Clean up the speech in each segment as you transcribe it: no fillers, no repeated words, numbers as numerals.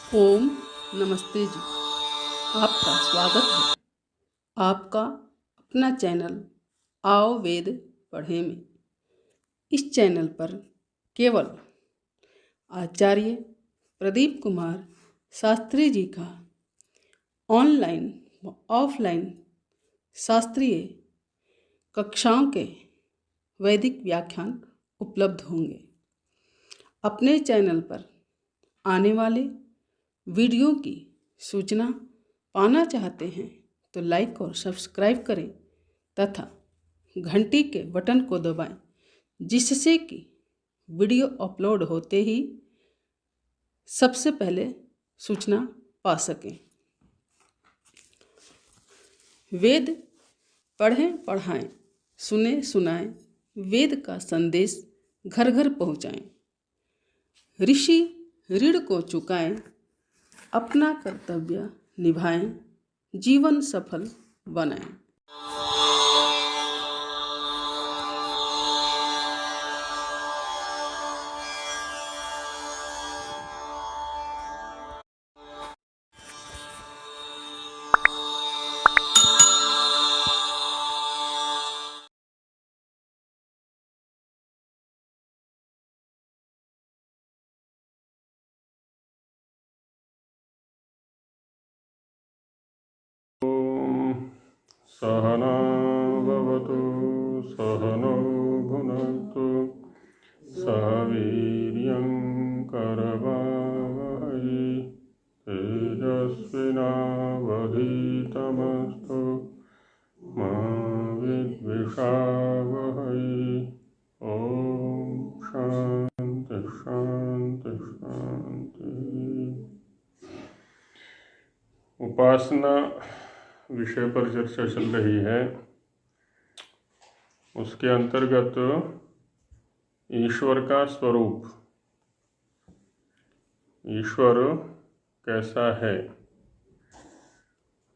ओम नमस्ते जी। आपका स्वागत है आपका अपना चैनल आओ वेद पढ़े में। इस चैनल पर केवल आचार्य प्रदीप कुमार शास्त्री जी का ऑनलाइन व ऑफलाइन शास्त्रीय कक्षाओं के वैदिक व्याख्यान उपलब्ध होंगे। अपने चैनल पर आने वाले वीडियो की सूचना पाना चाहते हैं तो लाइक और सब्सक्राइब करें तथा घंटी के बटन को दबाएं, जिससे कि वीडियो अपलोड होते ही सबसे पहले सूचना पा सकें। वेद पढ़ें पढ़ाएं, सुने सुनाएं, वेद का संदेश घर घर पहुँचाएं। ऋषि ऋण को चुकाएं, अपना कर्तव्य निभाएं, जीवन सफल बनाएं। सहना भवतु सहनो भुनक्तु सह वीर्यं करवावहै तेजस्विनावधीतमस्तु मा विद्विषावहै। ओम शांति शांति शांति। उपासना विषय पर चर्चा चल रही है। उसके अंतर्गत ईश्वर का स्वरूप, ईश्वर कैसा है,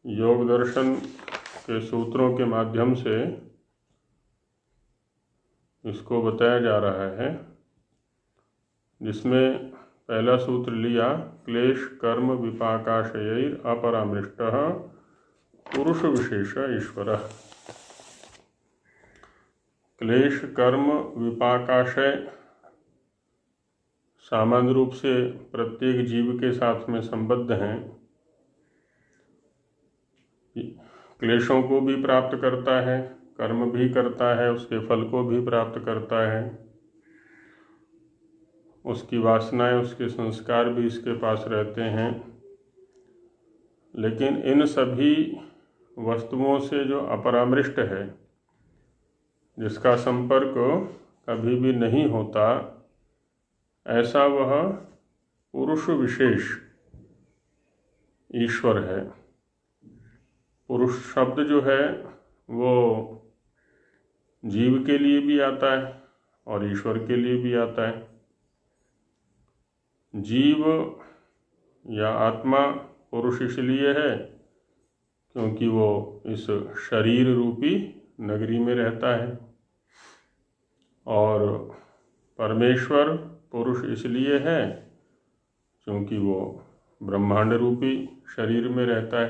योग दर्शन के सूत्रों के माध्यम से इसको बताया जा रहा है, जिसमें पहला सूत्र लिया क्लेश कर्म विपाकाशयैर अपरामृष्टः पुरुष विशेष ईश्वर। क्लेश कर्म विपाकाशय सामान्य रूप से प्रत्येक जीव के साथ में संबद्ध हैं। क्लेशों को भी प्राप्त करता है, कर्म भी करता है, उसके फल को भी प्राप्त करता है। उसकी वासनाएं, उसके संस्कार भी इसके पास रहते हैं। लेकिन इन सभी वस्तुओं से जो अपरामृष्ट है, जिसका संपर्क कभी भी नहीं होता, ऐसा वह पुरुष विशेष ईश्वर है। पुरुष शब्द जो है वो जीव के लिए भी आता है और ईश्वर के लिए भी आता है। जीव या आत्मा पुरुष इसलिए है क्योंकि वो इस शरीर रूपी नगरी में रहता है, और परमेश्वर पुरुष इसलिए है क्योंकि वो ब्रह्मांड रूपी शरीर में रहता है।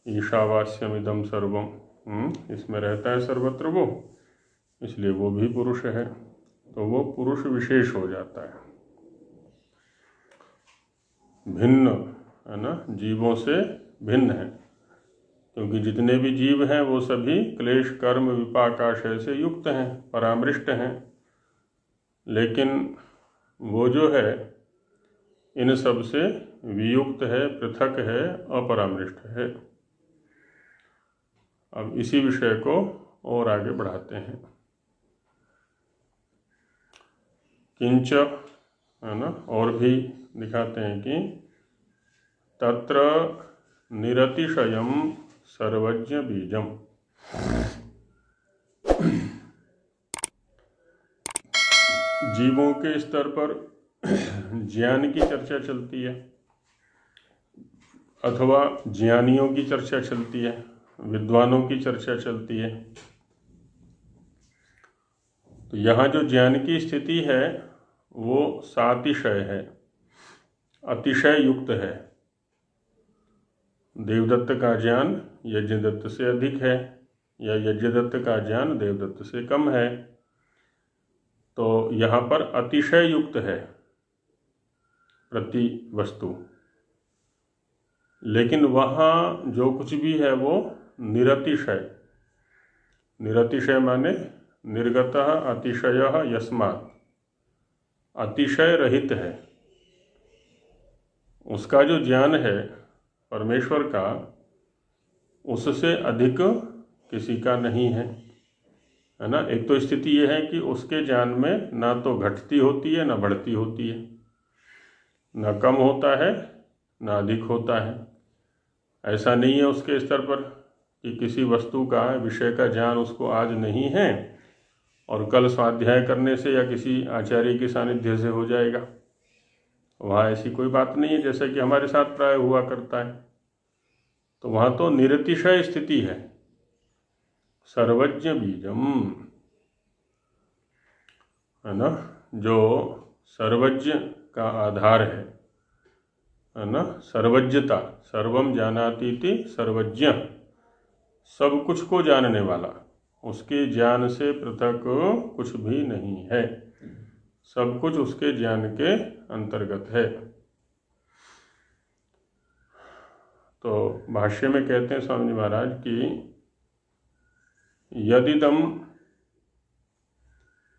ईशावास्यमिदं सर्वम, इसमें रहता है सर्वत्र वो, इसलिए वो भी पुरुष है। तो वो पुरुष विशेष हो जाता है, भिन्न है ना, जीवों से भिन्न है। क्योंकि जितने भी जीव हैं वो सभी क्लेश कर्म विपाकाशय से युक्त हैं, परामृष्ट हैं। लेकिन वो जो है इन सब से वियुक्त है, पृथक है, अपरामृष्ट है। अब इसी विषय को और आगे बढ़ाते हैं। किंच, है ना, और भी दिखाते हैं कि तत्र निरतिशयम सर्वज्ञ बीजम। जीवों के स्तर पर ज्ञान की चर्चा चलती है, अथवा ज्ञानियों की चर्चा चलती है, विद्वानों की चर्चा चलती है। तो यहाँ जो ज्ञान की स्थिति है वो सातिशय है। अतिशय युक्त है। देवदत्त का ज्ञान यज्ञदत्त से अधिक है या यज्ञदत्त का ज्ञान देवदत्त से कम है, तो यहाँ पर अतिशय युक्त है प्रति वस्तु। लेकिन वहाँ जो कुछ भी है वो निरतिशय, निरतिशय माने निर्गतः अतिशयः यस्मात्, अतिशय रहित है। उसका जो ज्ञान है परमेश्वर का, उससे अधिक किसी का नहीं है, है ना। एक तो स्थिति ये है कि उसके ज्ञान में ना तो घटती होती है ना बढ़ती होती है, ना कम होता है ना अधिक होता है। ऐसा नहीं है उसके स्तर पर कि किसी वस्तु का विषय का ज्ञान उसको आज नहीं है और कल स्वाध्याय करने से या किसी आचार्य के सानिध्य से हो जाएगा। वहाँ ऐसी कोई बात नहीं है, जैसा कि हमारे साथ प्राय हुआ करता है। तो वहाँ तो निरतिशय स्थिति है। सर्वज्ञ बीजम, है ना, जो सर्वज्ञ का आधार है ना। सर्वज्ञता, सर्वम जानाति इति सर्वज्ञ, सब कुछ को जानने वाला, उसके ज्ञान से पृथक कुछ भी नहीं है, सब कुछ उसके ज्ञान के अंतर्गत है। तो भाष्य में कहते हैं स्वामी जी महाराज कि यदिदम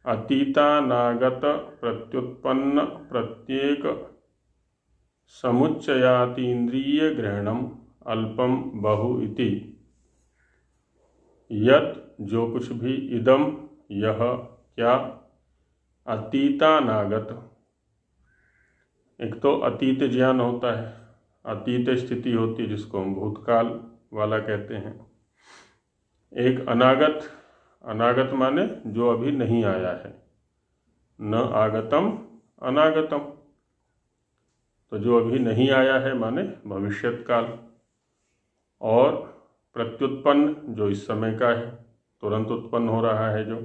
अतीतानागत प्रत्युत्पन्न प्रत्येक समुच्चयातीन्द्रिय ग्रहणम अल्पम बहु इति, यद जो कुछ भी, इदम यह, क्या, अतीतानागत, एक तो अतीत ज्ञान होता है, अतीत स्थिति होती है जिसको हम भूतकाल वाला कहते हैं। एक अनागत, अनागत माने जो अभी नहीं आया है, न आगतम अनागतम, तो जो अभी नहीं आया है माने भविष्यत काल। और प्रत्युत्पन्न जो इस समय का है, तुरंत उत्पन्न हो रहा है जो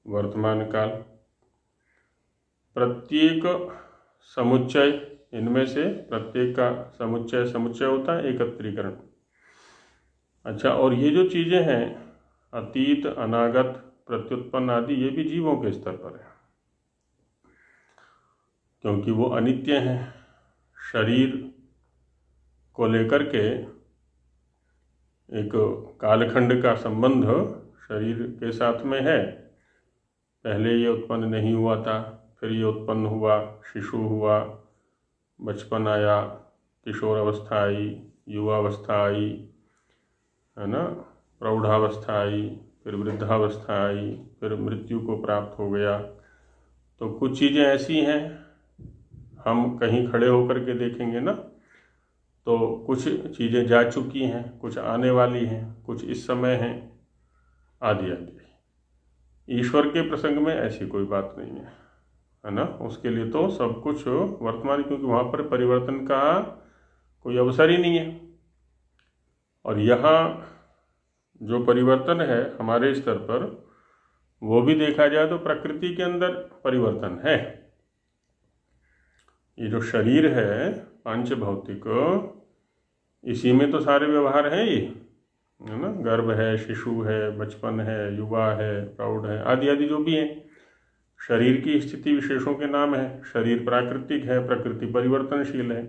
वर्तमान काल। प्रत्येक समुच्चय, इनमें से प्रत्येक का समुच्चय, समुच्चय होता है एकत्रीकरण। अच्छा, और ये जो चीज़ें हैं अतीत, अनागत, प्रत्युत्पन्न आदि, ये भी जीवों के स्तर पर है, क्योंकि वो अनित्य हैं। शरीर को लेकर के एक कालखंड का संबंध शरीर के साथ में है। पहले ये उत्पन्न नहीं हुआ था, फिर ये उत्पन्न हुआ, शिशु हुआ, बचपन आया, किशोर अवस्था आई, युवावस्था आई, है ना, प्रौढ़ावस्था आई, फिर वृद्धावस्था आई, फिर मृत्यु को प्राप्त हो गया। तो कुछ चीज़ें ऐसी हैं, हम कहीं खड़े होकर के देखेंगे ना, तो कुछ चीज़ें जा चुकी हैं, कुछ आने वाली हैं, कुछ इस समय हैं, आदि आदि। ईश्वर के प्रसंग में ऐसी कोई बात नहीं है ना। उसके लिए तो सब कुछ वर्तमान, क्योंकि वहाँ पर परिवर्तन का कोई अवसर ही नहीं है। और यहाँ जो परिवर्तन है हमारे स्तर पर, वो भी देखा जाए तो प्रकृति के अंदर परिवर्तन है। ये जो शरीर है पांच भौतिक, इसी में तो सारे व्यवहार हैं ये, है ना। गर्भ है, शिशु है, बचपन है, युवा है, प्रौढ़ है, आदि आदि जो भी हैं, शरीर की स्थिति विशेषों के नाम है। शरीर प्राकृतिक है, प्रकृति परिवर्तनशील है।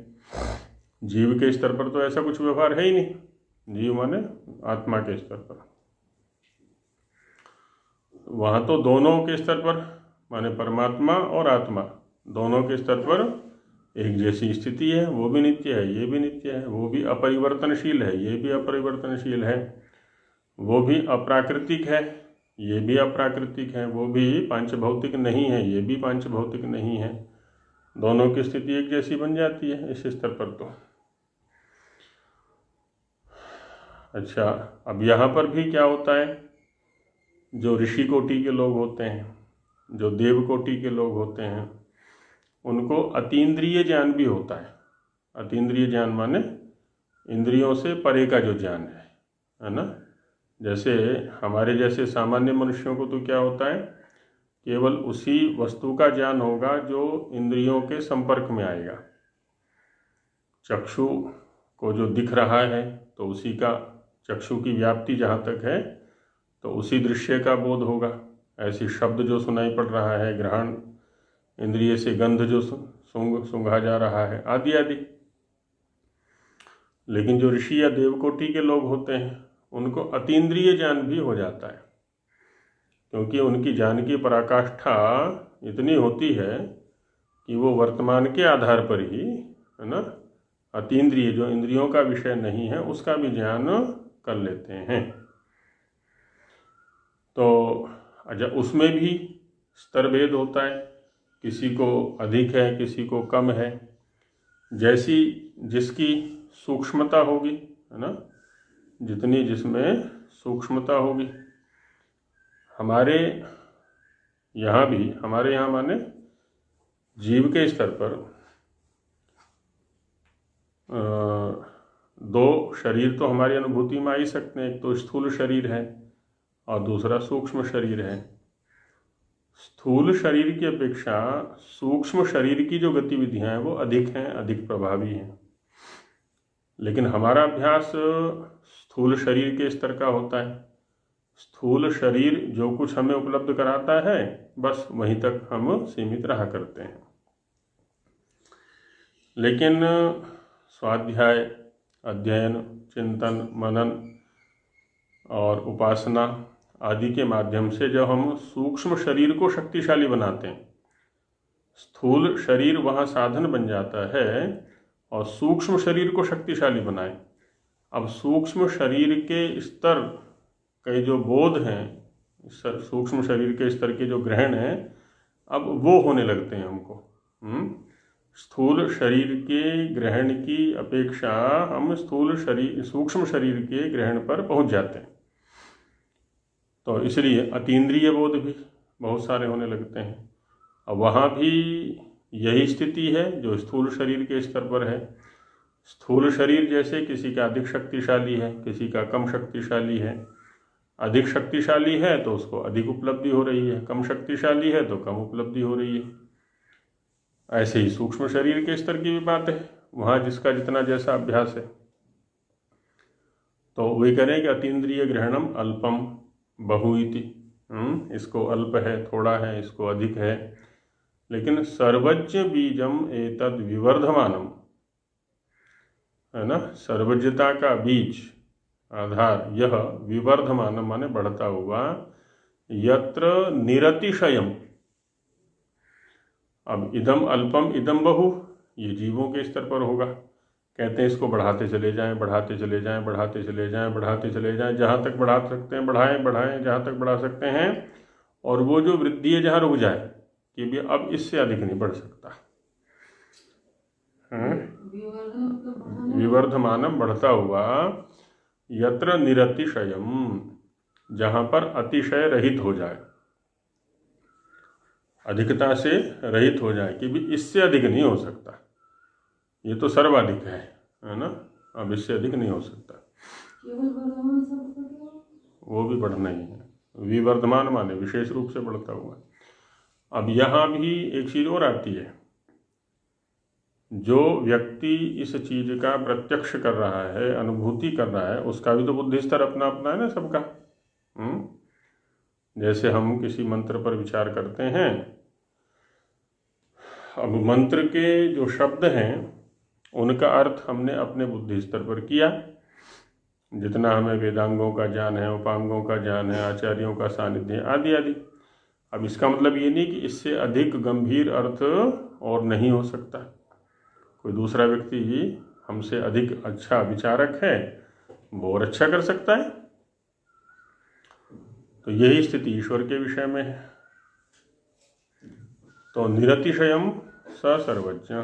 जीव के स्तर पर तो ऐसा कुछ व्यवहार है ही नहीं। जीव माने आत्मा के स्तर पर, वहाँ तो दोनों के स्तर पर माने परमात्मा और आत्मा, दोनों के स्तर पर एक जैसी स्थिति है। वो भी नित्य है, ये भी नित्य है। वो भी अपरिवर्तनशील है, ये भी अपरिवर्तनशील है। वो भी अप्राकृतिक है, ये भी अप्राकृतिक है। वो भी पांचभौतिक नहीं है, ये भी पांचभौतिक नहीं है। दोनों की स्थिति एक जैसी बन जाती है इस स्तर पर तो। अच्छा, अब यहाँ पर भी क्या होता है, जो ऋषि कोटि के लोग होते हैं, जो देव कोटि के लोग होते हैं, उनको अतीन्द्रिय ज्ञान भी होता है। अतीन्द्रिय ज्ञान माने इंद्रियों से परे का जो ज्ञान है ना। जैसे हमारे जैसे सामान्य मनुष्यों को तो क्या होता है, केवल उसी वस्तु का ज्ञान होगा जो इंद्रियों के संपर्क में आएगा। चक्षु को जो दिख रहा है तो उसी का, चक्षु की व्याप्ति जहाँ तक है तो उसी दृश्य का बोध होगा। ऐसी शब्द जो सुनाई पड़ रहा है, ग्रहण इंद्रिय से गंध जो सूंघा जा रहा है, आदि आदि। लेकिन जो ऋषि या देवकोटि के लोग होते हैं उनको अतीन्द्रिय ज्ञान भी हो जाता है, क्योंकि उनकी ज्ञान की पराकाष्ठा इतनी होती है कि वो वर्तमान के आधार पर ही, है ना, अतीन्द्रिय जो इंद्रियों का विषय नहीं है उसका भी ज्ञान कर लेते हैं। तो उसमें भी स्तर भेद होता है, किसी को अधिक है, किसी को कम है। जैसी जिसकी सूक्ष्मता होगी, है ना, जितनी जिसमें सूक्ष्मता होगी। हमारे यहाँ माने जीव के स्तर पर दो शरीर तो हमारी अनुभूति में आ ही सकते हैं। एक तो स्थूल शरीर है और दूसरा सूक्ष्म शरीर है। स्थूल शरीर की अपेक्षा सूक्ष्म शरीर की जो गतिविधियां हैं वो अधिक हैं, अधिक प्रभावी हैं। लेकिन हमारा अभ्यास स्थूल शरीर के स्तर का होता है। स्थूल शरीर जो कुछ हमें उपलब्ध कराता है बस वहीं तक हम सीमित रहा करते हैं। लेकिन स्वाध्याय, अध्ययन, चिंतन, मनन और उपासना आदि के माध्यम से जब हम सूक्ष्म शरीर को शक्तिशाली बनाते हैं, स्थूल शरीर वहाँ साधन बन जाता है और सूक्ष्म शरीर को शक्तिशाली बनाए। अब सूक्ष्म शरीर के स्तर के जो बोध हैं, सूक्ष्म शरीर के स्तर के जो ग्रहण हैं, अब वो होने लगते हैं हमको। स्थूल शरीर के ग्रहण की अपेक्षा हम सूक्ष्म शरीर के ग्रहण पर पहुंच जाते हैं। तो इसलिए अतीन्द्रिय बोध भी बहुत सारे होने लगते हैं। अब वहाँ भी यही स्थिति है जो स्थूल शरीर के स्तर पर है। स्थूल शरीर जैसे किसी का अधिक शक्तिशाली है, किसी का कम शक्तिशाली है। अधिक शक्तिशाली है तो उसको अधिक उपलब्धि हो रही है, कम शक्तिशाली है तो कम उपलब्धि हो रही है। ऐसे ही सूक्ष्म शरीर के स्तर की भी बात है, वहाँ जिसका जितना जैसा अभ्यास है। तो वही करें कि अतीन्द्रिय ग्रहणम अल्पम बहुइति, इसको अल्प है, थोड़ा है, इसको अधिक है। लेकिन सर्वज्ञ बीजम एतद विवर्धमानम, है ना, सर्वज्ञता का बीज, आधार, यह विवर्धमानम माने बढ़ता हुआ, यत्र निरतिशयम। अब इदम अल्पम इदम बहु, ये जीवों के स्तर पर होगा। कहते हैं इसको बढ़ाते चले जाएं, बढ़ाते चले जाएं, बढ़ाते चले जाएं, बढ़ाते चले जाएं, जहाँ तक बढ़ा सकते हैं बढ़ाएं, बढ़ाएं जहाँ तक बढ़ा सकते हैं। और वो जो वृद्धि है जहाँ रुक जाए कि भी अब इससे अधिक नहीं बढ़ सकता। विवर्धमानम बढ़ता हुआ, यत्र निरतिशयम, जहाँ पर अतिशय रहित हो जाए, अधिकता से रहित हो जाए कि भी इससे अधिक नहीं हो सकता, ये तो सर्वाधिक है ना, अब इससे अधिक नहीं हो सकता। वो भी बढ़ना ही है। विवर्धमान माने विशेष रूप से बढ़ता हुआ। अब यहाँ भी एक चीज और आती है, जो व्यक्ति इस चीज का प्रत्यक्ष कर रहा है, अनुभूति कर रहा है, उसका भी तो बुद्धि स्तर अपना अपना है ना सबका। जैसे हम किसी मंत्र पर विचार करते हैं, अब मंत्र के जो शब्द हैं उनका अर्थ हमने अपने बुद्धि स्तर पर किया, जितना हमें वेदांगों का ज्ञान है, उपांगों का ज्ञान है, आचार्यों का सानिध्य आदि आदि। अब इसका मतलब ये नहीं कि इससे अधिक गंभीर अर्थ और नहीं हो सकता। कोई दूसरा व्यक्ति हमसे अधिक अच्छा विचारक है, वो और अच्छा कर सकता है। तो यही स्थिति ईश्वर के विषय में है। तो निरतिशयम स सर्वज्ञ,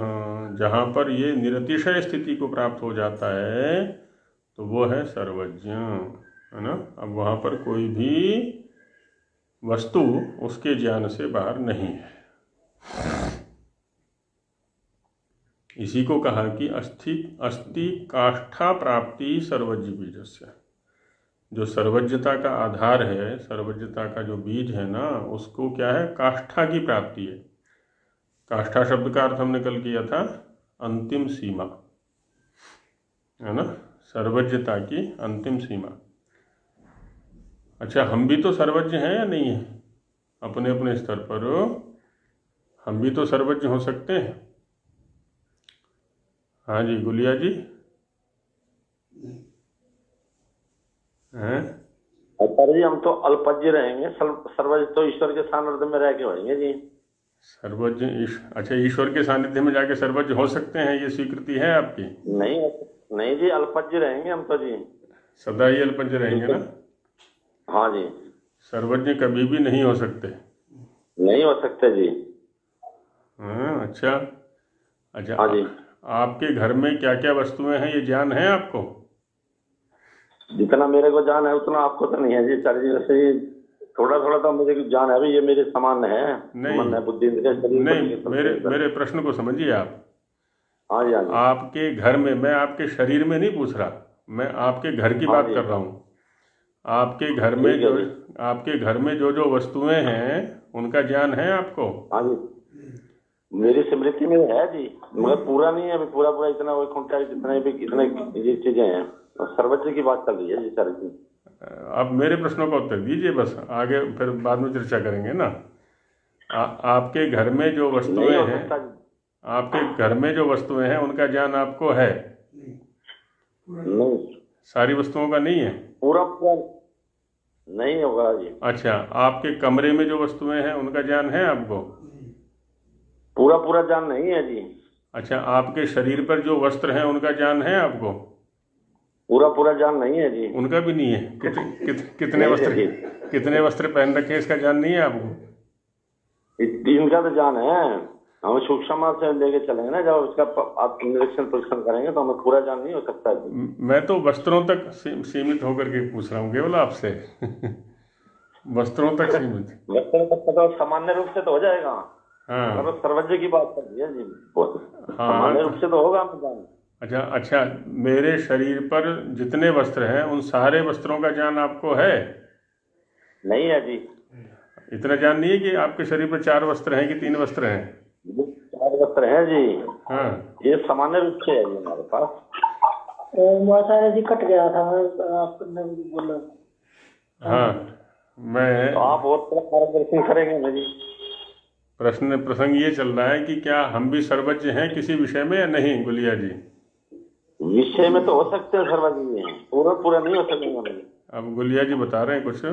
जहाँ पर ये निरतिशय स्थिति को प्राप्त हो जाता है तो वो है सर्वज्ञ, है ना। अब वहाँ पर कोई भी वस्तु उसके ज्ञान से बाहर नहीं है। इसी को कहा कि अस्ति काष्ठा प्राप्ति सर्वज्ञ बीजस्य। जो सर्वज्ञता का आधार है, सर्वज्ञता का जो बीज है ना, उसको क्या है, काष्ठा की प्राप्ति है। काष्ठा शब्द का अर्थ हमने कल किया था अंतिम सीमा, है ना, सर्वज्ञता की अंतिम सीमा। अच्छा, हम भी तो सर्वज्ञ हैं या नहीं है? अपने अपने स्तर पर हम भी तो सर्वज्ञ हो सकते हैं। हाँ जी, गुलिया जी हैं? आचार्य जी, हम तो अल्पज्ञ रहेंगे, सर्वज्ञ तो ईश्वर के सानिध्य में रह के होंगे जी। सर्वज्ञ अच्छा, ईश्वर के सानिध्य में जाके सर्वज्ञ हो सकते हैं, ये स्वीकृति है आपकी? नहीं, नहीं जी, अल्पज्ञ रहेंगे हम तो जी। सदा ही अल्पज्ञ रहेंगे ना? हाँ जी। सर्वज्ञ कभी भी नहीं हो सकते। नहीं हो सकते जी। हाँ, अच्छा अच्छा। हाँ जी। आपके घर में क्या क्या वस्तुएं हैं, ये ज्ञान है आपको? जितना मेरे को जान है उतना आपको तो नहीं है जी आचार्य जी। वैसे ही थोड़ा थोड़ा तो मुझे जान है, भी ये मेरे समान है। नहीं, मन है, बुद्धि, इंद्रिय, शरीर नहीं, पर मेरे प्रश्न को समझिए आप। हाँ जी, हाँ जी। आपके घर में, मैं आपके शरीर में नहीं पूछ रहा, मैं आपके घर की हाँ बात जी। कर रहा हूँ। आपके घर में ठीक है जो जी। आपके घर में जो जो वस्तुएं हैं उनका ज्ञान है आपको? हाँ जी, मेरी स्मृति में है जी, मगर पूरा नहीं है अभी। पूरा पूरा इतना वो कॉन्टैक्ट, जितने भी इतने ये चीजें हैं। सर्वज्ञ की बात चल रही है जी आचार्य जी। आप मेरे प्रश्नों का उत्तर दीजिए बस, आगे फिर बाद में चर्चा करेंगे ना। आपके घर में जो नहीं वस्तुएं हो हैं, सकता जी। आपके घर में जो वस्तुएं हैं उनका ज्ञान आपको है? नहीं, सारी वस्तुओं का नहीं है? पूरा पूरा नहीं होगा जी। अच्छा, आपके कमरे में जो वस्तुएं हैं उनका ज्ञान है आपको? पूरा पूरा जान नहीं है जी। अच्छा, आपके शरीर पर जो वस्त्र हैं उनका ज्ञान है आपको? पूरा पूरा जान नहीं है जी। उनका भी नहीं है? कितने नहीं वस्त्र, जी। कितने वस्त्र पहन रखे हैं, इसका ज्ञान नहीं है आपको? इनका तो जान है। हम सूक्ष्म से लेके चलेंगे ना, जब उसका आप निरीक्षण परीक्षण करेंगे तो हमें पूरा जान नहीं हो सकता जी। मैं तो वस्त्रों तक सीमित होकर के पूछ रहा हूँ केवल आपसे। वस्त्रों तक सीमित। वस्त्रों तक तो सामान्य रूप से तो हो जाएगा। हाँ अगर सर्वज्ञ की बात कर रही है जी, हाँ। सामान्य रूप से तो होगा हमें जान। अच्छा अच्छा, मेरे शरीर पर जितने वस्त्र हैं उन सारे वस्त्रों का ज्ञान आपको है? नहीं है जी। इतना ज्ञान नहीं है कि आपके शरीर पर 4 वस्त्र हैं कि 3 वस्त्र हैं? ये 4 वस्त्र है जी। हाँ, ये सामान्य रूप से है जी हमारे पास। आचार्य जी कट गया था, आपने बोला। हाँ, मैं तो आप और थोड़ा मार्गदर्शन करेंगे ना जी। प्रसंग ये चल रहा है कि क्या हम भी सर्वज्ञ हैं किसी विषय में या नहीं, गुलिया जी? विषय में तो हो सकते हैं सर्वज्ञ हैं, पूरा पूरा नहीं हो सकेंगे हम। अब गुलिया जी बता रहे हैं कुछ।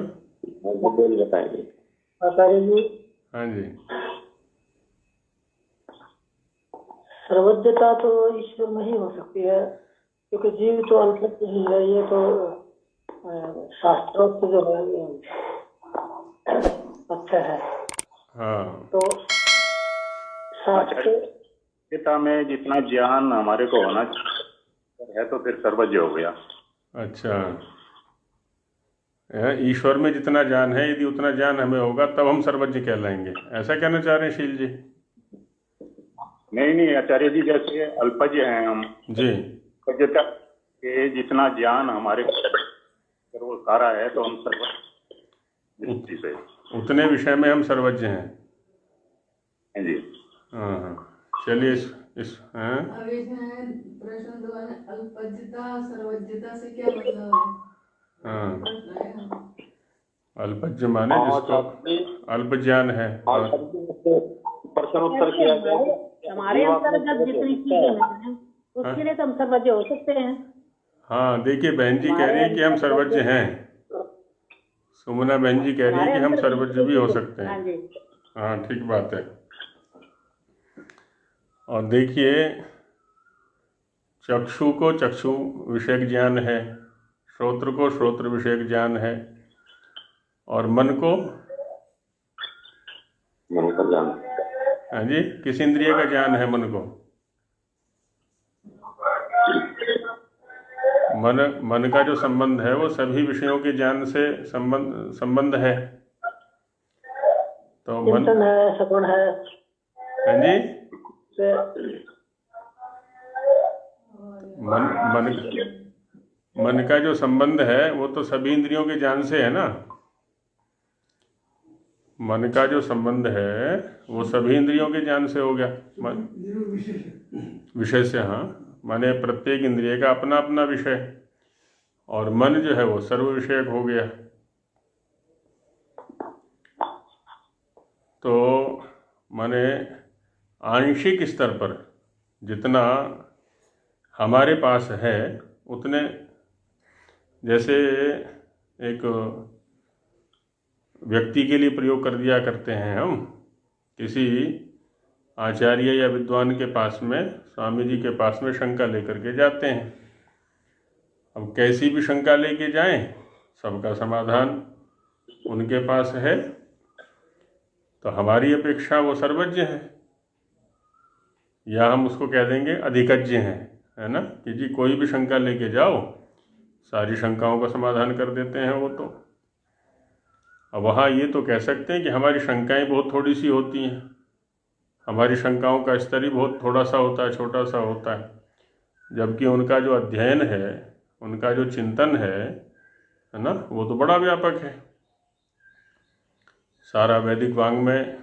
बताएंगे आचार्य जी, हाँ जी। सर्वज्ञता तो ईश्वर में ही हो सकती है, क्योंकि जीव तो अल्पज्ञ ही है। ये तो शास्त्रोक्त जो है ये तथ्य है। हाँ, तो शास्त्र गीता में जितना ज्ञान हमारे को होना है तो फिर सर्वज्ञ हो गया। अच्छा, ईश्वर में जितना ज्ञान है, यदि उतना ज्ञान हमें होगा तब हम सर्वज्ञ कहलाएंगे, ऐसा कहना चाह रहे हैं शील जी? नहीं नहीं आचार्य जी, जैसे अल्पज्ञ हैं हम जी। अल्पज्ञता के जितना ज्ञान हमारे को वो सारा है तो हम सर्वज्ञ दृष्टि से उतने विषय में हम सर्वज्ञ हैं। हैं जी। हाँ हाँ, चलिए इस हाँ? अब इसमें प्रश्न 2 है, अल्पज्ञता सर्वज्ञता से क्या मतलब है? हाँ, प्रश्न है। अल्पज्ञ माने जिसको अल्प ज्ञान है। और प्रश्न उत्तर किया गया। हमारे अंतर्गत जितनी चीजें हैं उसके लिए तो हम सर्वज्ञ हो सकते हैं। हाँ, देखिए बहन जी कह रही है कि हम सर्वज्ञ हैं। सुमना बहन जी कह रही है कि हम सर्वज्ञ भी हो सकते हाँ हैं। जी। हाँ, ठीक बात है। और देखिए, चक्षु को चक्षु विषयक ज्ञान है, श्रोत्र को श्रोत्र विषयक ज्ञान है, और मन को मन का ज्ञान। हाँ जी, किस इंद्रिय का ज्ञान है मन को? मन का जो संबंध है वो सभी विषयों के ज्ञान से संबंध है। तो मन चिंतन है, श्रवण है। हाँ जी, से मन का जो संबंध है वो तो सभी इंद्रियों के ज्ञान से है ना। मन का जो संबंध है वो सभी इंद्रियों के ज्ञान से हो गया, विषय से। हाँ, माने प्रत्येक इंद्रिय का अपना अपना विषय, और मन जो है वो सर्व विषयक हो गया। तो माने आंशिक स्तर पर जितना हमारे पास है उतने, जैसे एक व्यक्ति के लिए प्रयोग कर दिया करते हैं हम, किसी आचार्य या विद्वान के पास में, स्वामी जी के पास में शंका लेकर के जाते हैं। अब कैसी भी शंका लेके जाएं, सबका समाधान उनके पास है, तो हमारी अपेक्षा वो सर्वज्ञ है, या हम उसको कह देंगे अधिकज्ञ हैं, है ना, कि जी कोई भी शंका लेके जाओ, सारी शंकाओं का समाधान कर देते हैं वो। तो अब वहाँ ये तो कह सकते हैं कि हमारी शंकाएं बहुत थोड़ी सी होती हैं, हमारी शंकाओं का स्तर ही बहुत थोड़ा सा होता है, छोटा सा होता है, जबकि उनका जो अध्ययन है, उनका जो चिंतन है ना, वो तो बड़ा व्यापक है। सारा वैदिक वाङ्मय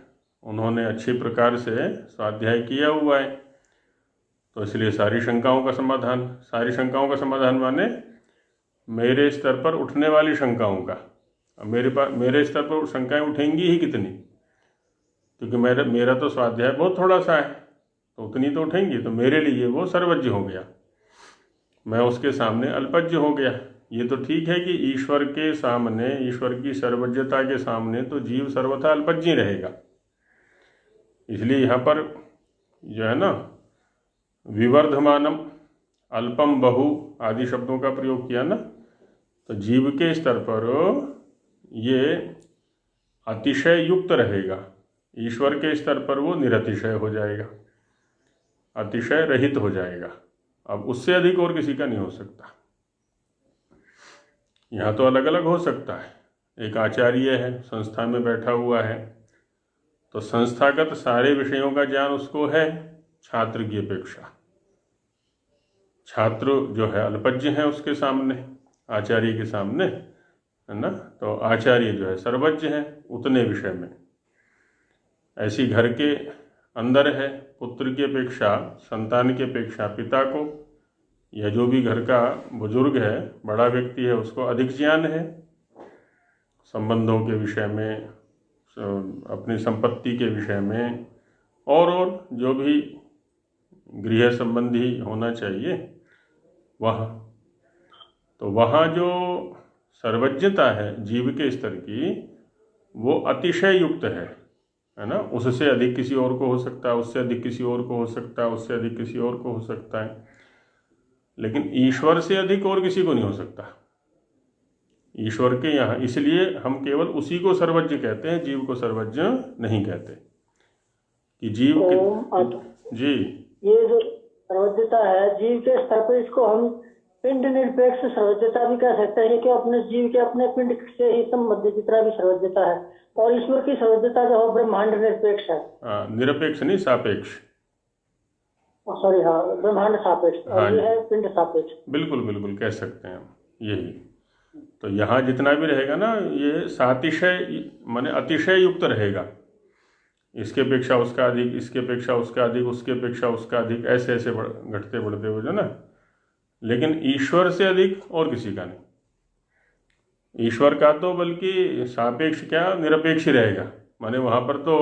उन्होंने अच्छी प्रकार से स्वाध्याय किया हुआ है, तो इसलिए सारी शंकाओं का समाधान माने मेरे स्तर पर उठने वाली शंकाओं का। अब मेरे स्तर पर शंकाएं उठेंगी ही कितनी, क्योंकि मेरा तो स्वाध्याय बहुत थोड़ा सा है, तो उतनी तो उठेंगी, तो मेरे लिए वो सर्वज्ञ हो गया, मैं उसके सामने अल्पज्ञ हो गया। ये तो ठीक है कि ईश्वर के सामने, ईश्वर की सर्वज्ञता के सामने तो जीव सर्वथा अल्पज्ञ रहेगा। इसलिए यहाँ पर जो है ना, विवर्धमानम, अल्पम, बहु आदि शब्दों का प्रयोग किया ना, तो जीव के स्तर पर ये अतिशय युक्त रहेगा, ईश्वर के स्तर पर वो निरतिशय हो जाएगा, अतिशय रहित हो जाएगा। अब उससे अधिक और किसी का नहीं हो सकता। यहाँ तो अलग अलग हो सकता है। एक आचार्य है, संस्था में बैठा हुआ है, तो संस्थागत सारे विषयों का ज्ञान उसको है छात्र की अपेक्षा। छात्र जो है अल्पज्ञ है उसके सामने, आचार्य के सामने, है ना, तो आचार्य जो है सर्वज्ञ है उतने विषय में। ऐसी घर के अंदर है, पुत्र की अपेक्षा, संतान की अपेक्षा पिता को, या जो भी घर का बुजुर्ग है, बड़ा व्यक्ति है, उसको अधिक ज्ञान है संबंधों के विषय में, अपनी संपत्ति के विषय में, और जो भी गृह संबंधी होना चाहिए वह। तो वहाँ जो सर्वज्ञता है जीव के स्तर की, वो अतिशय युक्त है ना। उससे अधिक किसी और को हो सकता है, उससे अधिक किसी और को हो सकता है, उससे अधिक किसी और को हो सकता है, लेकिन ईश्वर से अधिक और किसी को नहीं हो सकता। ईश्वर के यहाँ, इसलिए हम केवल उसी को सर्वज्ञ कहते हैं, जीव को सर्वज्ञ नहीं कहते। कि जीव जी, ये जो सर्वज्ञता है जीव के स्तर पर, इसको हम पिंड निरपेक्ष सर्वज्ञता भी कह सकते हैं, कि अपने जीव के अपने पिंड से ही संबंधित जितना भी सर्वज्ञता है। और ईश्वर की सर्वज्ञता जो है ब्रह्मांड निरपेक्ष है। निरपेक्ष नहीं, सापेक्ष। सॉरी, हाँ, ब्रह्मांड सापेक्ष, और ये है पिंड सापेक्ष। बिल्कुल बिल्कुल कह सकते हैं हम यही। तो यहाँ जितना भी रहेगा ना, ये सातिशय माने अतिशय युक्त रहेगा, इसके अपेक्षा उसका अधिक, इसके अपेक्षा उसका अधिक, उसके अपेक्षा उसका अधिक, ऐसे ऐसे घटते बढ़ते हुए जो ना। लेकिन ईश्वर से अधिक और किसी का नहीं। ईश्वर का तो बल्कि सापेक्ष क्या, निरपेक्ष ही रहेगा, माने वहाँ पर तो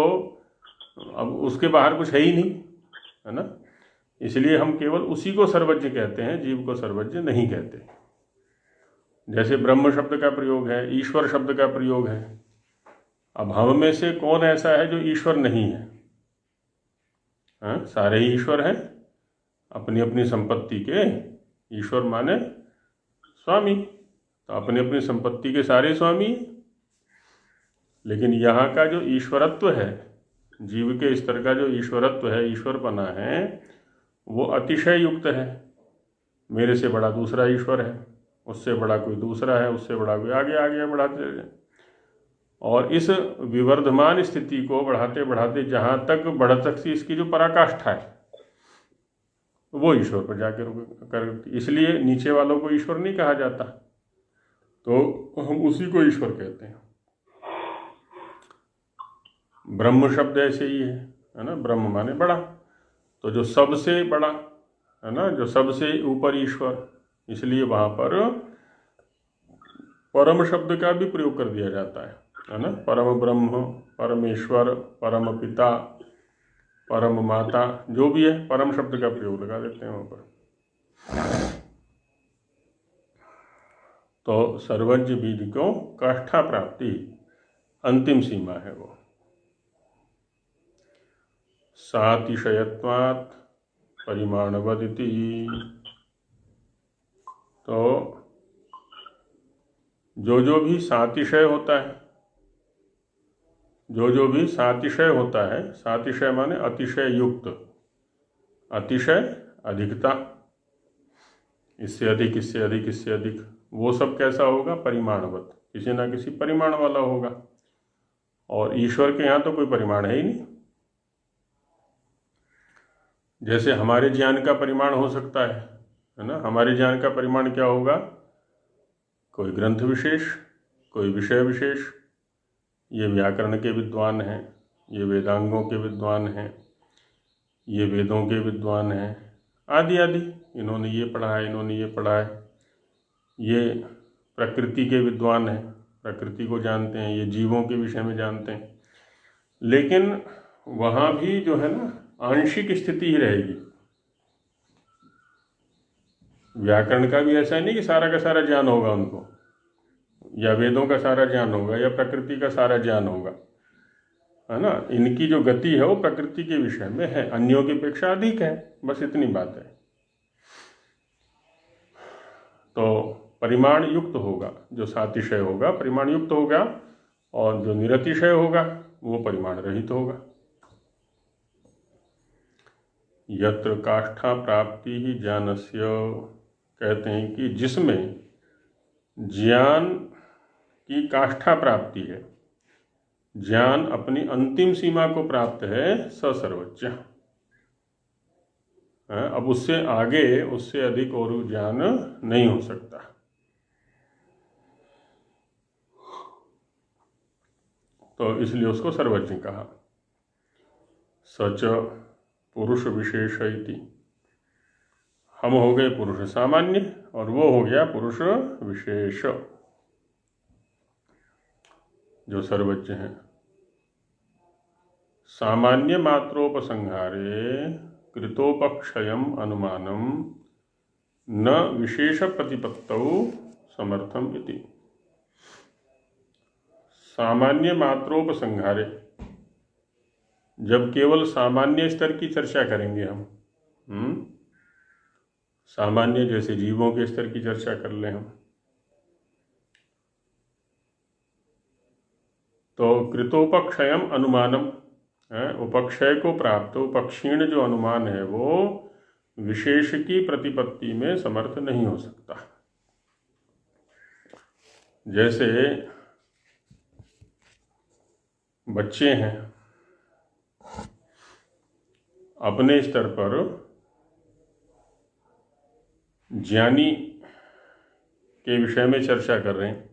अब उसके बाहर कुछ है ही नहीं, है ना। इसलिए हम केवल उसी को सर्वज्ञ कहते हैं, जीव को सर्वज्ञ नहीं कहते। जैसे ब्रह्म शब्द का प्रयोग है, ईश्वर शब्द का प्रयोग है। अब हम में से कौन ऐसा है जो ईश्वर नहीं है? हाँ, सारे ही ईश्वर हैं अपनी अपनी संपत्ति के। ईश्वर माने स्वामी, तो अपनी अपनी संपत्ति के सारे स्वामी। लेकिन यहाँ का जो ईश्वरत्व है, जीव के स्तर का जो ईश्वरत्व है, ईश्वरपना है, वो अतिशय युक्त है। मेरे से बड़ा दूसरा ईश्वर है, उससे बड़ा कोई दूसरा है, उससे बड़ा कोई आगे आगे बढ़ाते जाए। और इस विवर्धमान स्थिति को बढ़ाते बढ़ाते जहाँ तक बढ़ सकती, इसकी जो पराकाष्ठा है, वो ईश्वर पर जाके कर। इसलिए नीचे वालों को ईश्वर नहीं कहा जाता, तो हम उसी को ईश्वर कहते हैं। ब्रह्म शब्द ऐसे ही है ना, ब्रह्म माने बड़ा, तो जो सबसे बड़ा, है ना, जो सबसे ऊपर ईश्वर, इसलिए वहाँ पर परम शब्द का भी प्रयोग कर दिया जाता है ना। परम ब्रह्म, परमेश्वर, परम पिता, परम माता, जो भी है परम शब्द का प्रयोग लगा देते हैं वहाँ पर। तो सर्वज्ञ बीज को काष्ठा प्राप्ति अंतिम सीमा है वो। सातिशयत्वात् परिमाणवदिति, तो जो भी सातिशय होता है, जो भी सातिशय होता है, सातिशय माने अतिशय युक्त, अतिशय अधिकता, इससे अधिक, इससे अधिक, इससे अधिक, वो सब कैसा होगा? परिमाणवत, किसी ना किसी परिमाण वाला होगा। और ईश्वर के यहाँ तो कोई परिमाण है ही नहीं। जैसे हमारे ज्ञान का परिमाण हो सकता है ना, हमारे ज्ञान का परिमाण क्या होगा? कोई ग्रंथ विशेष, कोई विषय विशेष। ये व्याकरण के विद्वान हैं, ये वेदांगों के विद्वान हैं, ये वेदों के विद्वान हैं, आदि आदि, इन्होंने ये पढ़ा है, इन्होंने ये पढ़ा है। ये प्रकृति के विद्वान हैं, प्रकृति को जानते हैं, ये जीवों के विषय में जानते हैं। लेकिन वहाँ भी जो है ना, आंशिक स्थिति ही रहेगी। व्याकरण का भी ऐसा नहीं कि सारा का सारा ज्ञान होगा उनको, या वेदों का सारा ज्ञान होगा, या प्रकृति का सारा ज्ञान होगा, है ना। इनकी जो गति है वो प्रकृति के विषय में है, अन्यों की अपेक्षा अधिक है, बस इतनी बात है। तो परिमाण युक्त होगा, जो सातिशय होगा परिमाण युक्त होगा, और जो निरतिशय होगा वो परिमाण रहित होगा। यत्र काष्ठा प्राप्ति ही ज्ञानस्य, कहते हैं कि जिसमें ज्ञान की काष्ठा प्राप्ति है, ज्ञान अपनी अंतिम सीमा को प्राप्त है, स सर्वज्ञ। अब उससे आगे, उससे अधिक और ज्ञान नहीं हो सकता। तो इसलिए उसको सर्वज्ञ कहा। सच पुरुष विशेष इति, हम हो गए पुरुष सामान्य और वो हो गया पुरुष विशेष, जो सर्वज्ञ हैं। सामान्य मात्रोपसंहारे कृतोपक्षयम अनुमानम न विशेष प्रतिपत्तौ समर्थम इति। सामान्य मात्रोपसंहारे, जब केवल सामान्य स्तर की चर्चा करेंगे हम, सामान्य जैसे जीवों के स्तर की चर्चा कर लें हम, तो कृतोपक्षयम अनुमानम, उपक्षय को प्राप्त, उपक्षीण जो अनुमान है वो विशेष की प्रतिपत्ति में समर्थ नहीं हो सकता। जैसे बच्चे हैं, अपने स्तर पर ज्ञानी के विषय में चर्चा कर रहे हैं।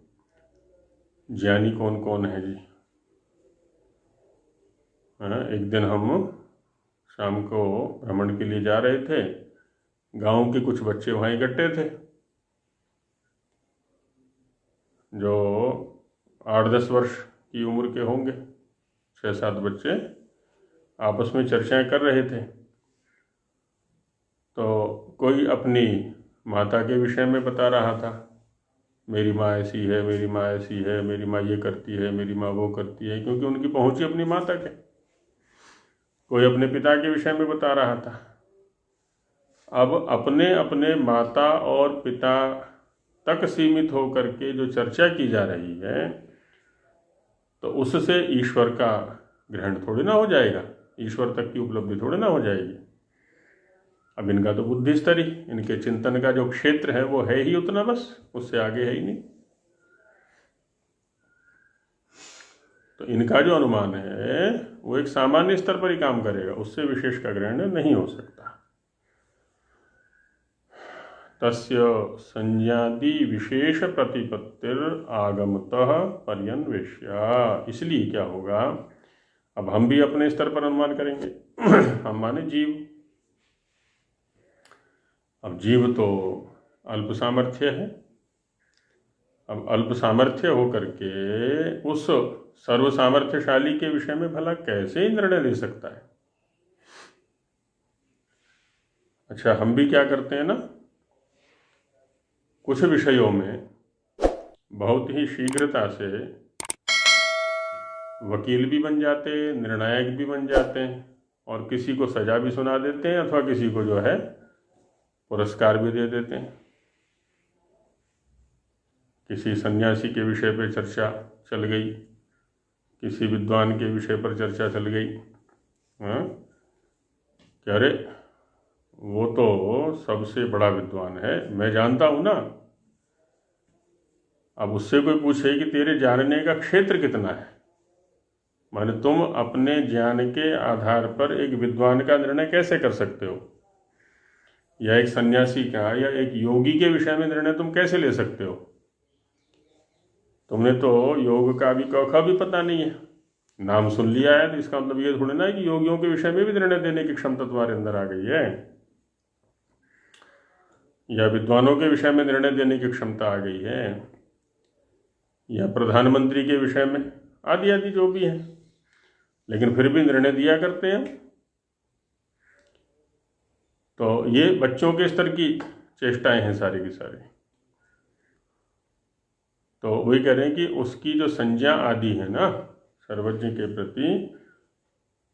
ज्ञानी कौन कौन है जी? एक दिन हम शाम को भ्रमण के लिए जा रहे थे, गांव के कुछ बच्चे वहाँ इकट्ठे थे, जो 8-10 वर्ष की उम्र के होंगे, 6-7 बच्चे आपस में चर्चाएं कर रहे थे। तो कोई अपनी माता के विषय में बता रहा था, मेरी माँ ऐसी है, मेरी माँ ऐसी है, मेरी माँ ये करती है, मेरी माँ वो करती है, क्योंकि उनकी पहुँच ही अपनी माँ तक है। कोई अपने पिता के विषय में बता रहा था। अब अपने अपने माता और पिता तक सीमित होकर के जो चर्चा की जा रही है, तो उससे ईश्वर का ग्रहण थोड़ी ना हो जाएगा, ईश्वर तक की उपलब्धि थोड़ी ना हो जाएगी। अब इनका तो बुद्धि स्तर ही, इनके चिंतन का जो क्षेत्र है वो है ही उतना, बस उससे आगे है ही नहीं। तो इनका जो अनुमान है वो एक सामान्य स्तर पर ही काम करेगा, उससे विशेष का ग्रहण नहीं हो सकता। तस्य संज्ञादि विशेष प्रतिपत्तिर आगमतः पर्यन्वेष्या। इसलिए क्या होगा, अब हम भी अपने स्तर पर अनुमान करेंगे हम माने जीव, अब जीव तो अल्प सामर्थ्य है। अब अल्प सामर्थ्य होकर के उस सर्व सामर्थ्यशाली के विषय में भला कैसे निर्णय ले सकता है। अच्छा, हम भी क्या करते हैं ना, कुछ विषयों में बहुत ही शीघ्रता से वकील भी बन जाते हैं, निर्णायक भी बन जाते हैं, और किसी को सजा भी सुना देते हैं अथवा किसी को जो है पुरस्कार भी दे देते हैं। किसी सन्यासी के विषय पर चर्चा चल गई, किसी विद्वान के विषय पर चर्चा चल गई, हाँ, कि अरे वो तो सबसे बड़ा विद्वान है, मैं जानता हूँ ना। अब उससे कोई पूछे कि तेरे जानने का क्षेत्र कितना है, माने तुम अपने ज्ञान के आधार पर एक विद्वान का निर्णय कैसे कर सकते हो, या एक सन्यासी का या एक योगी के विषय में निर्णय तुम कैसे ले सकते हो। तुमने तो योग का भी क भी पता नहीं है, नाम सुन लिया है, तो इसका मतलब ये थोड़ी ना है कि योगियों के विषय में भी निर्णय देने की क्षमता तुम्हारे अंदर आ गई है, या विद्वानों के विषय में निर्णय देने की क्षमता आ गई है, या प्रधानमंत्री के विषय में, आदि आदि जो भी है। लेकिन फिर भी निर्णय दिया करते हैं। तो ये बच्चों के स्तर की चेष्टाएं हैं सारी की सारी। तो वही कह रहे हैं कि उसकी जो संज्ञा आदि है ना सर्वज्ञ के प्रति,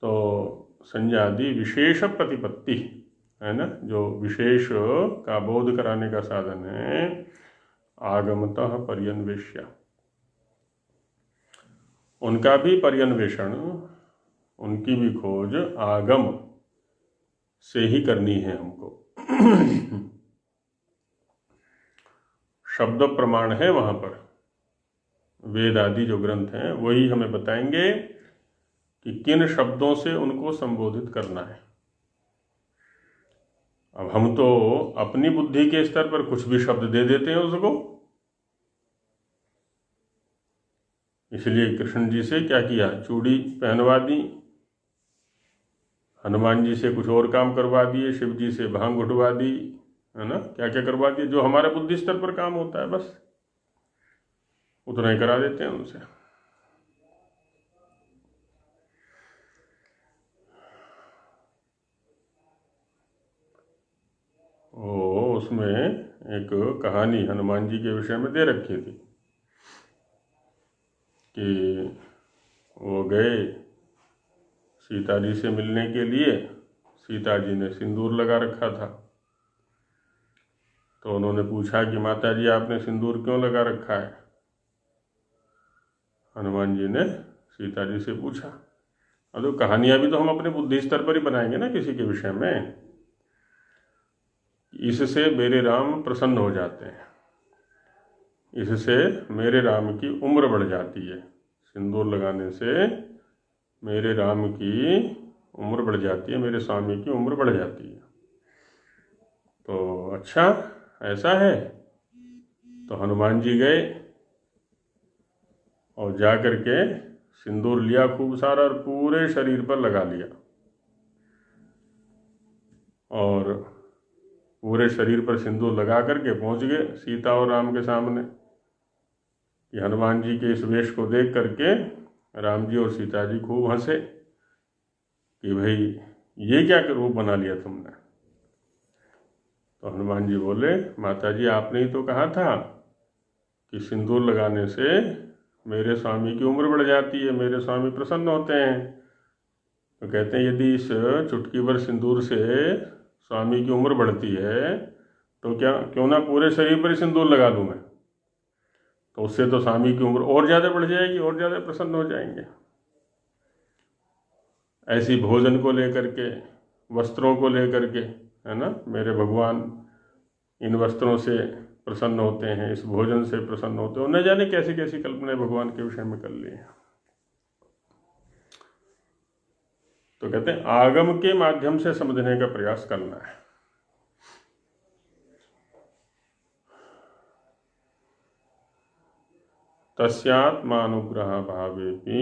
तो संज्ञा आदि विशेष प्रतिपत्ति है ना, जो विशेष का बोध कराने का साधन है, आगमतः पर्यन्वेष्य, उनका भी पर्यन्वेषण, उनकी भी खोज आगम से ही करनी है हमको। शब्द प्रमाण है वहाँ पर, वेद आदि जो ग्रंथ हैं वही हमें बताएंगे कि किन शब्दों से उनको संबोधित करना है। अब हम तो अपनी बुद्धि के स्तर पर कुछ भी शब्द दे देते हैं उसको। इसलिए कृष्ण जी से क्या किया, चूड़ी पहनवा दी, हनुमान जी से कुछ और काम करवा दिए, शिव जी से भांग उठवा दी, है ना, क्या क्या करवा दिए, जो हमारे बुद्धि स्तर पर काम होता है बस उतना ही करा देते हैं उनसे। वो उसमें एक कहानी हनुमान जी के विषय में दे रखी थी कि वो गए सीता जी से मिलने के लिए, सीता जी ने सिंदूर लगा रखा था। तो उन्होंने पूछा कि माता जी आपने सिंदूर क्यों लगा रखा है। हनुमान जी ने सीता जी से पूछा। अब तो कहानियां भी तो हम अपने बुद्धि स्तर पर ही बनाएंगे ना किसी के विषय में, इससे मेरे राम प्रसन्न हो जाते हैं, इससे मेरे राम की उम्र बढ़ जाती है, सिंदूर लगाने से मेरे राम की उम्र बढ़ जाती है, मेरे स्वामी की उम्र बढ़ जाती है। तो अच्छा ऐसा है। तो हनुमान जी गए और जा कर के सिंदूर लिया खूब सारा और पूरे शरीर पर लगा लिया, और पूरे शरीर पर सिंदूर लगा करके पहुंच गए सीता और राम के सामने। कि हनुमान जी के इस वेश को देख करके राम जी और सीता जी खूब हंसे कि भाई ये क्या रूप बना लिया तुमने। तो हनुमान जी बोले, माता जी आपने ही तो कहा था कि सिंदूर लगाने से मेरे स्वामी की उम्र बढ़ जाती है, मेरे स्वामी प्रसन्न होते हैं। तो कहते हैं यदि इस चुटकी भर सिंदूर से स्वामी की उम्र बढ़ती है तो क्यों ना पूरे शरीर पर सिंदूर लगा लूँ मैं, तो उससे तो स्वामी की उम्र और ज़्यादा बढ़ जाएगी, और ज़्यादा प्रसन्न हो जाएंगे। ऐसी भोजन को लेकर के, वस्त्रों को लेकर के, है ना, मेरे भगवान इन वस्त्रों से प्रसन्न होते हैं, इस भोजन से प्रसन्न होते हैं, न जाने कैसी कैसी कल्पनाएं भगवान के विषय में कर ली हैं। तो कहते हैं आगम के माध्यम से समझने का प्रयास करना है। तस्यात्मानुग्रह भावेपि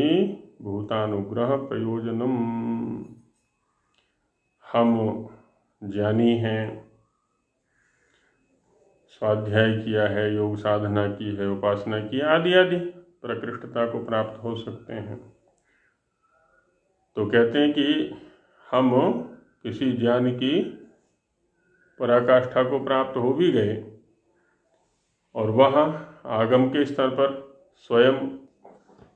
भूतानुग्रह प्रयोजनम। हम ज्ञानी हैं, स्वाध्याय किया है, योग साधना की है, उपासना की है, आदि आदि प्रकृष्टता को प्राप्त हो सकते हैं। तो कहते हैं कि हम किसी ज्ञान की पराकाष्ठा को प्राप्त हो भी गए और वह आगम के स्तर पर स्वयं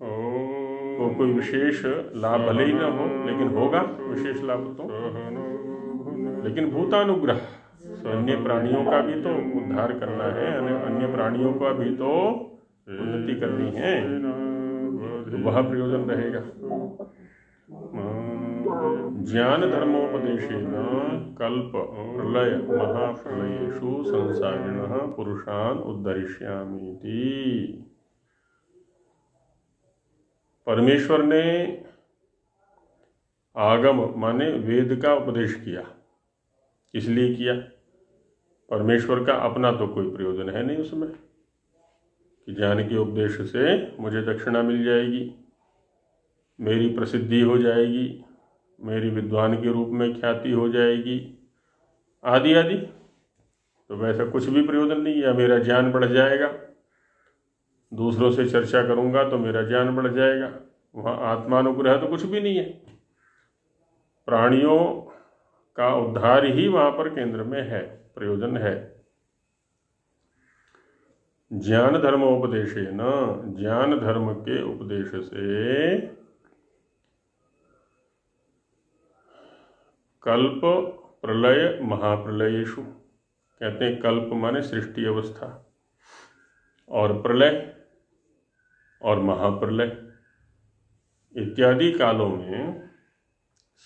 को कोई विशेष लाभ भले ही न हो, लेकिन होगा विशेष लाभ तो, लेकिन भूतानुग्रह अन्य प्राणियों का भी तो उद्धार करना है, अन्य प्राणियों का भी तो उन्नति करनी है, तो वह प्रयोजन रहेगा। ज्ञान धर्मोपदेशेन कल्प प्रलय महाप्रलयेषु संसारिणः पुरुषान् उद्धरिष्यामीति। परमेश्वर ने आगम माने वेद का उपदेश किया। इसलिए किया, परमेश्वर का अपना तो कोई प्रयोजन है नहीं उसमें कि ज्ञान के उपदेश से मुझे दक्षिणा मिल जाएगी, मेरी प्रसिद्धि हो जाएगी, मेरी विद्वान के रूप में ख्याति हो जाएगी, आदि आदि। तो वैसा कुछ भी प्रयोजन नहीं है। मेरा ज्ञान बढ़ जाएगा, दूसरों से चर्चा करूंगा तो मेरा ज्ञान बढ़ जाएगा, वहाँ आत्मानुग्रह तो कुछ भी नहीं है। प्राणियों का उद्धार ही वहाँ पर केंद्र में है, प्रयोजन है। ज्ञान धर्मोपदेशेन, ज्ञान धर्म के उपदेश से कल्प प्रलय महाप्रलयेषु, कहते हैं कल्प माने सृष्टि अवस्था, और प्रलय और महाप्रलय इत्यादि कालों में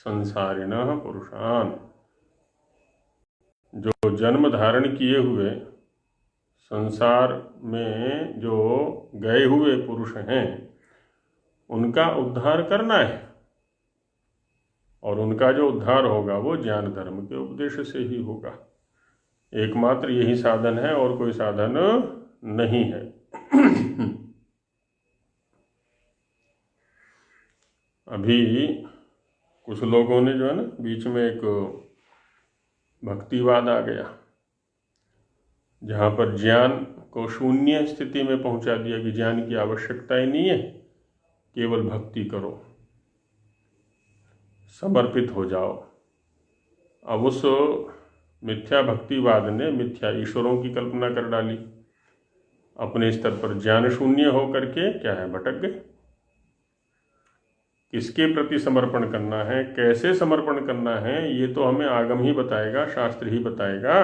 संसारिणः पुरुषान, जो जन्म धारण किए हुए संसार में जो गए हुए पुरुष हैं, उनका उद्धार करना है। और उनका जो उद्धार होगा वो ज्ञान धर्म के उपदेश से ही होगा। एकमात्र यही साधन है और कोई साधन नहीं है। अभी कुछ लोगों ने जो है ना, बीच में एक भक्तिवाद आ गया, जहाँ पर ज्ञान को शून्य स्थिति में पहुँचा दिया कि ज्ञान की आवश्यकता ही नहीं है, केवल भक्ति करो, समर्पित हो जाओ। अब उस मिथ्या भक्तिवाद ने मिथ्या ईश्वरों की कल्पना कर डाली, अपने स्तर पर ज्ञान शून्य होकर के क्या है, भटक गए। किसके प्रति समर्पण करना है, कैसे समर्पण करना है, ये तो हमें आगम ही बताएगा, शास्त्र ही बताएगा।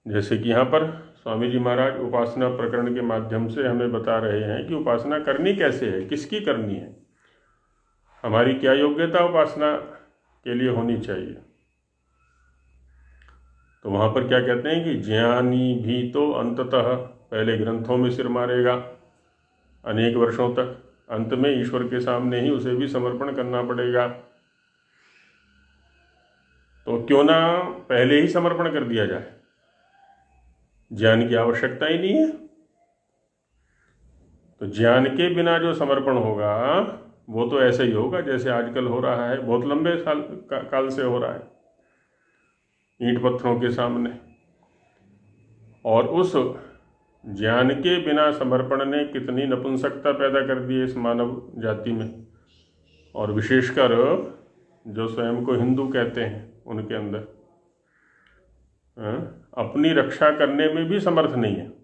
जैसे कि यहाँ पर स्वामी जी महाराज उपासना प्रकरण के माध्यम से हमें बता रहे हैं कि उपासना करनी कैसे है, किसकी करनी है, हमारी क्या योग्यता उपासना के लिए होनी चाहिए। तो वहाँ पर क्या कहते हैं कि ज्ञानी भी तो अंततः पहले ग्रंथों में सिर मारेगा अनेक वर्षों तक, अंत में ईश्वर के सामने ही उसे भी समर्पण करना पड़ेगा। तो क्यों ना पहले ही समर्पण कर दिया जाए, ज्ञान की आवश्यकता ही नहीं है। तो ज्ञान के बिना जो समर्पण होगा वो तो ऐसे ही होगा जैसे आजकल हो रहा है, बहुत लंबे काल से हो रहा है, ईंट पत्थरों के सामने। और उस ज्ञान के बिना समर्पण ने कितनी नपुंसकता पैदा कर दी है इस मानव जाति में, और विशेषकर जो स्वयं को हिंदू कहते हैं उनके अंदर अपनी रक्षा करने में भी समर्थ नहीं है।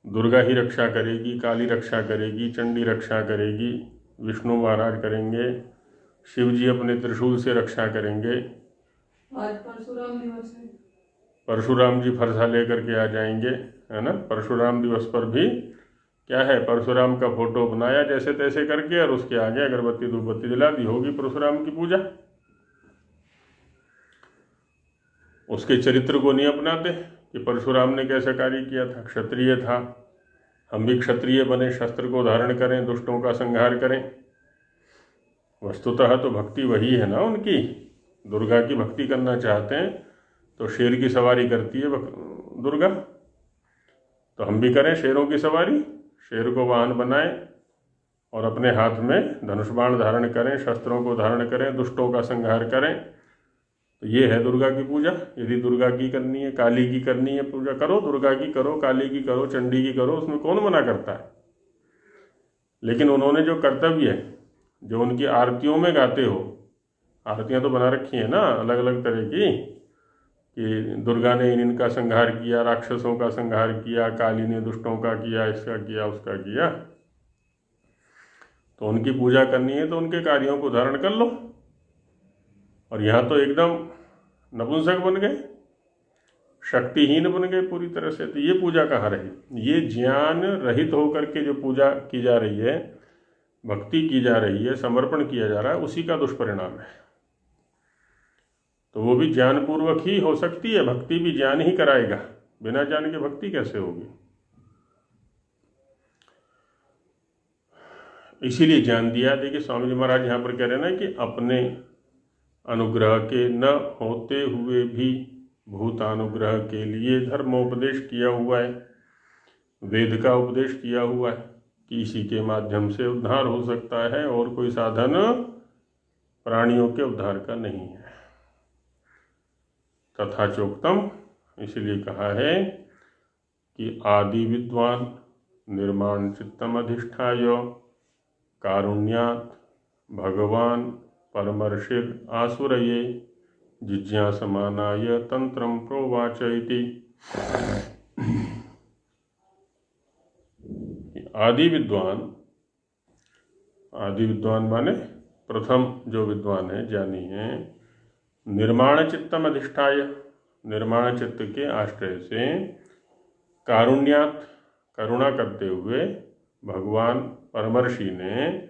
दुर्गा ही रक्षा करेगी, काली रक्षा करेगी, चंडी रक्षा करेगी, विष्णु महाराज करेंगे, शिव जी अपने त्रिशूल से रक्षा करेंगे। आज परशुराम दिवस है, परशुराम जी फरसा लेकर के आ जाएंगे, है ना। परशुराम दिवस पर भी क्या है, परशुराम का फोटो बनाया जैसे तैसे करके, और उसके आगे अगरबत्ती धूपबत्ती जला दी, होगी परशुराम की पूजा। उसके चरित्र को नहीं अपनाते कि परशुराम ने कैसा कार्य किया था, क्षत्रिय था, हम भी क्षत्रिय बने, शस्त्र को धारण करें, दुष्टों का संहार करें। वस्तुतः तो भक्ति वही है ना उनकी। दुर्गा की भक्ति करना चाहते हैं तो शेर की सवारी करती है दुर्गा, तो हम भी करें शेरों की सवारी, शेर को वाहन बनाएं और अपने हाथ में धनुष बाण धारण करें, शस्त्रों को धारण करें, दुष्टों का संहार करें। तो ये है दुर्गा की पूजा। यदि दुर्गा की करनी है, काली की करनी है पूजा, करो, दुर्गा की करो, काली की करो, चंडी की करो, उसमें कौन मना करता है। लेकिन उन्होंने जो कर्तव्य है, जो उनकी आरतियों में गाते हो, आरतियां तो बना रखी हैं ना अलग अलग तरह की, कि दुर्गा ने इनका संहार किया, राक्षसों का संहार किया, काली ने दुष्टों का किया, इसका किया, उसका किया। तो उनकी पूजा करनी है तो उनके कार्यों को धारण कर लो। और यहाँ तो एकदम नपुंसक बन गए, शक्तिहीन बन गए पूरी तरह से। तो ये पूजा कहाँ रही? ये ज्ञान रहित होकर के जो पूजा की जा रही है, भक्ति की जा रही है, समर्पण किया जा रहा है, उसी का दुष्परिणाम है। तो वो भी ज्ञानपूर्वक ही हो सकती है, भक्ति भी ज्ञान ही कराएगा, बिना ज्ञान के भक्ति कैसे होगी। इसीलिए ज्ञान दिया। देखिए स्वामी जी महाराज यहाँ पर कह रहे हैं ना कि अपने अनुग्रह के न होते हुए भी भूतानुग्रह के लिए धर्मोपदेश किया हुआ है, वेद का उपदेश किया हुआ है कि इसी के माध्यम से उद्धार हो सकता है, और कोई साधन प्राणियों के उद्धार का नहीं है। तथा चोक्तम, इसलिए कहा है कि आदि विद्वान निर्माण चित्तम अधिष्ठाय कारुण्यात् भगवान परमर्षिर आसुरये जिज्ञासमानाय तंत्रम प्रोवाच इति। आदि विद्वान माने प्रथम जो विद्वान है, ज्ञानी है, निर्माण चित्तम अधिष्ठाय, निर्माण चित्त के आश्रय से, कारुण्यात्, करुणा करते हुए, भगवान परमर्षि ने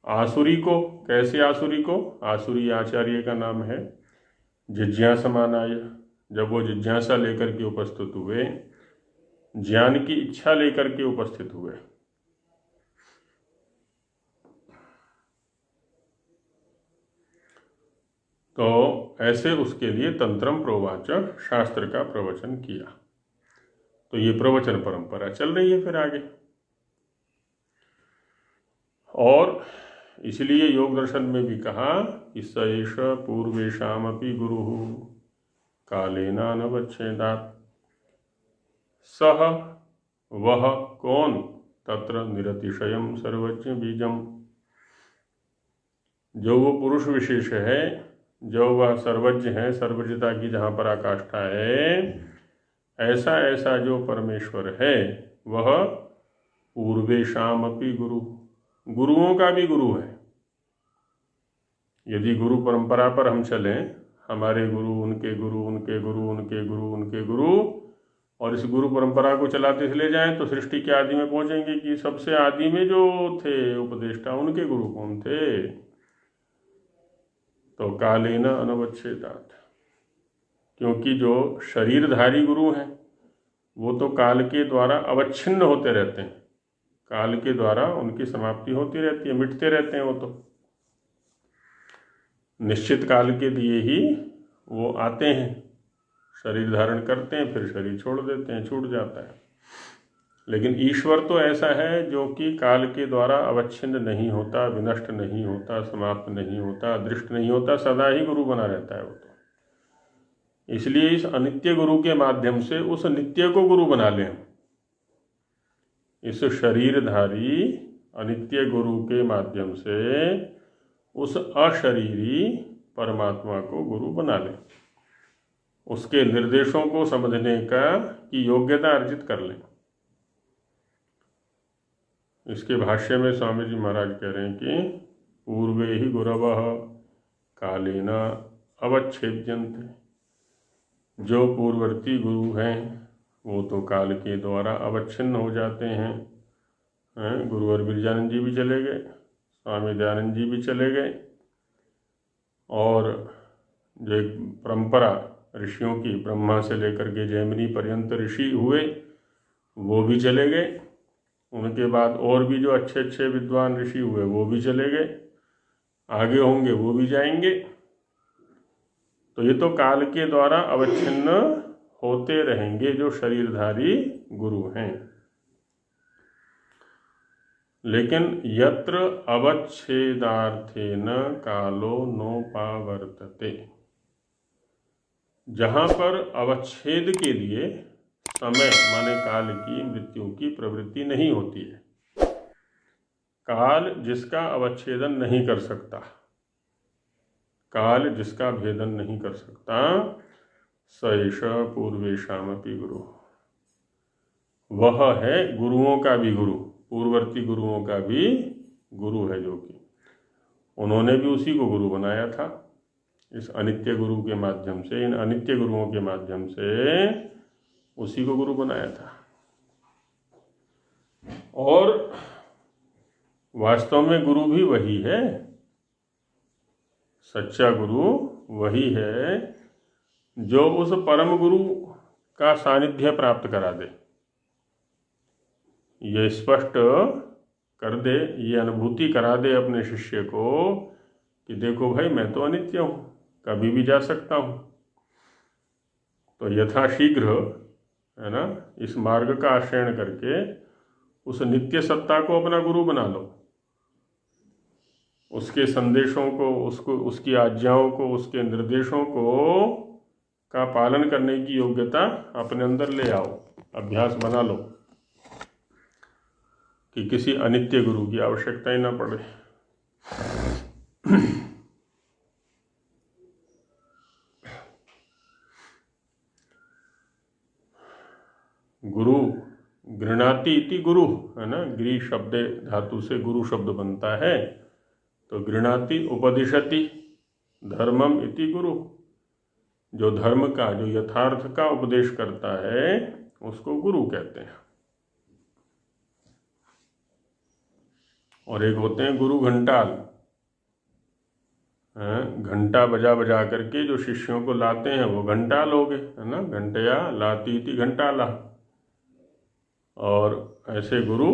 आसुरी को, कैसे आसुरी को? आसुरी आचार्य का नाम है। जिज्ञासमानाय, जब वो जिज्ञासा लेकर के उपस्थित हुए, ज्ञान की इच्छा लेकर के उपस्थित हुए, तो ऐसे उसके लिए तंत्रम प्रोवाच, शास्त्र का प्रवचन किया। तो ये प्रवचन परंपरा चल रही है फिर आगे। और इसलिए योग दर्शन में भी कहा कि स एष पूर्वेशामपि गुरुः कालेना नवच्छेदात्। सह, वह कौन, तत्र निरतिशयम सर्वज्ञ बीजम, जो वो पुरुष विशेष है, जो वह सर्वज्ञ है, सर्वज्ञता की जहाँ पर आकाष्ठा है, ऐसा ऐसा जो परमेश्वर है, वह पूर्वेशामपि गुरु, गुरुओं का भी गुरु है। यदि गुरु परंपरा पर हम चलें, हमारे गुरु, उनके गुरु, उनके गुरु, उनके गुरु, उनके गुरु, और इस गुरु परंपरा को चलाते चले जाएं, तो सृष्टि के आदि में पहुंचेंगे कि सबसे आदि में जो थे उपदेष्टा, उनके गुरु कौन थे? तो कालेन अनवच्छेदात्, क्योंकि जो शरीरधारी गुरु हैं वो तो काल के द्वारा अवच्छिन्न होते रहते हैं, काल के द्वारा उनकी समाप्ति होती रहती है, मिटते रहते हैं। वो तो निश्चित काल के लिए ही वो आते हैं, शरीर धारण करते हैं, फिर शरीर छोड़ देते हैं, छूट जाता है। लेकिन ईश्वर तो ऐसा है जो कि काल के द्वारा अवच्छिन्न नहीं होता, विनष्ट नहीं होता, समाप्त नहीं होता, दृष्ट नहीं होता, सदा ही गुरु बना रहता है वो तो। इसलिए इस अनित्य गुरु के माध्यम से उस नित्य को गुरु बना लें। इस शरीरधारी अनित्य गुरु के माध्यम से उस अशरीरी परमात्मा को गुरु बना लें, उसके निर्देशों को समझने की योग्यता अर्जित कर लें। इसके भाष्य में स्वामी जी महाराज कह रहे हैं कि पूर्वे ही गुरवः कालेन अवच्छेद्यन्ते, जो पूर्ववर्ती गुरु हैं वो तो काल के द्वारा अवच्छिन्न हो जाते हैं। गुरुवर बिरजानंद जी भी चले गए, स्वामी दयानंद जी भी चले गए, और जो एक परंपरा ऋषियों की, ब्रह्मा से लेकर के जैमिनी पर्यंत ऋषि हुए, वो भी चले गए। उनके बाद और भी जो अच्छे अच्छे विद्वान ऋषि हुए वो भी चले गए, आगे होंगे वो भी जाएंगे। तो ये तो काल के द्वारा अवच्छिन्न होते रहेंगे जो शरीरधारी गुरु हैं। लेकिन यत्र अवच्छेदार्थेन कालो नोपावर्तते, जहाँ पर अवच्छेद के लिए समय माने काल की मृत्यु की प्रवृत्ति नहीं होती है, काल जिसका अवच्छेदन नहीं कर सकता, काल जिसका भेदन नहीं कर सकता, स एष पूर्वेशामपि गुरु, वह है गुरुओं का भी गुरु, पूर्ववर्ती गुरुओं का भी गुरु है, जो कि उन्होंने भी उसी को गुरु बनाया था। इस अनित्य गुरु के माध्यम से, इन अनित्य गुरुओं के माध्यम से उसी को गुरु बनाया था। और वास्तव में गुरु भी वही है, सच्चा गुरु वही है जो उस परम गुरु का सानिध्य प्राप्त करा दे, ये स्पष्ट कर दे, ये अनुभूति करा दे अपने शिष्य को कि देखो भाई, मैं तो अनित्य हूँ, कभी भी जा सकता हूँ। तो यथाशीघ्र, है ना, इस मार्ग का आश्रय करके उस नित्य सत्ता को अपना गुरु बना लो, उसके संदेशों को, उसकी आज्ञाओं को, उसके निर्देशों को का पालन करने की योग्यता अपने अंदर ले आओ, अभ्यास बना लो कि किसी अनित्य गुरु की आवश्यकता ही ना पड़े। गुरु गृणाति इति गुरु, है ना, गृह शब्द धातु से गुरु शब्द बनता है, तो गृणाति उपदिशति धर्मम इति गुरु, जो धर्म का, जो यथार्थ का उपदेश करता है उसको गुरु कहते हैं। और एक होते हैं गुरु घंटाल, घंटा बजा बजा करके जो शिष्यों को लाते हैं वो घंटाल हो गए, है ना, घंटया लाती थी घंटाला। और ऐसे गुरु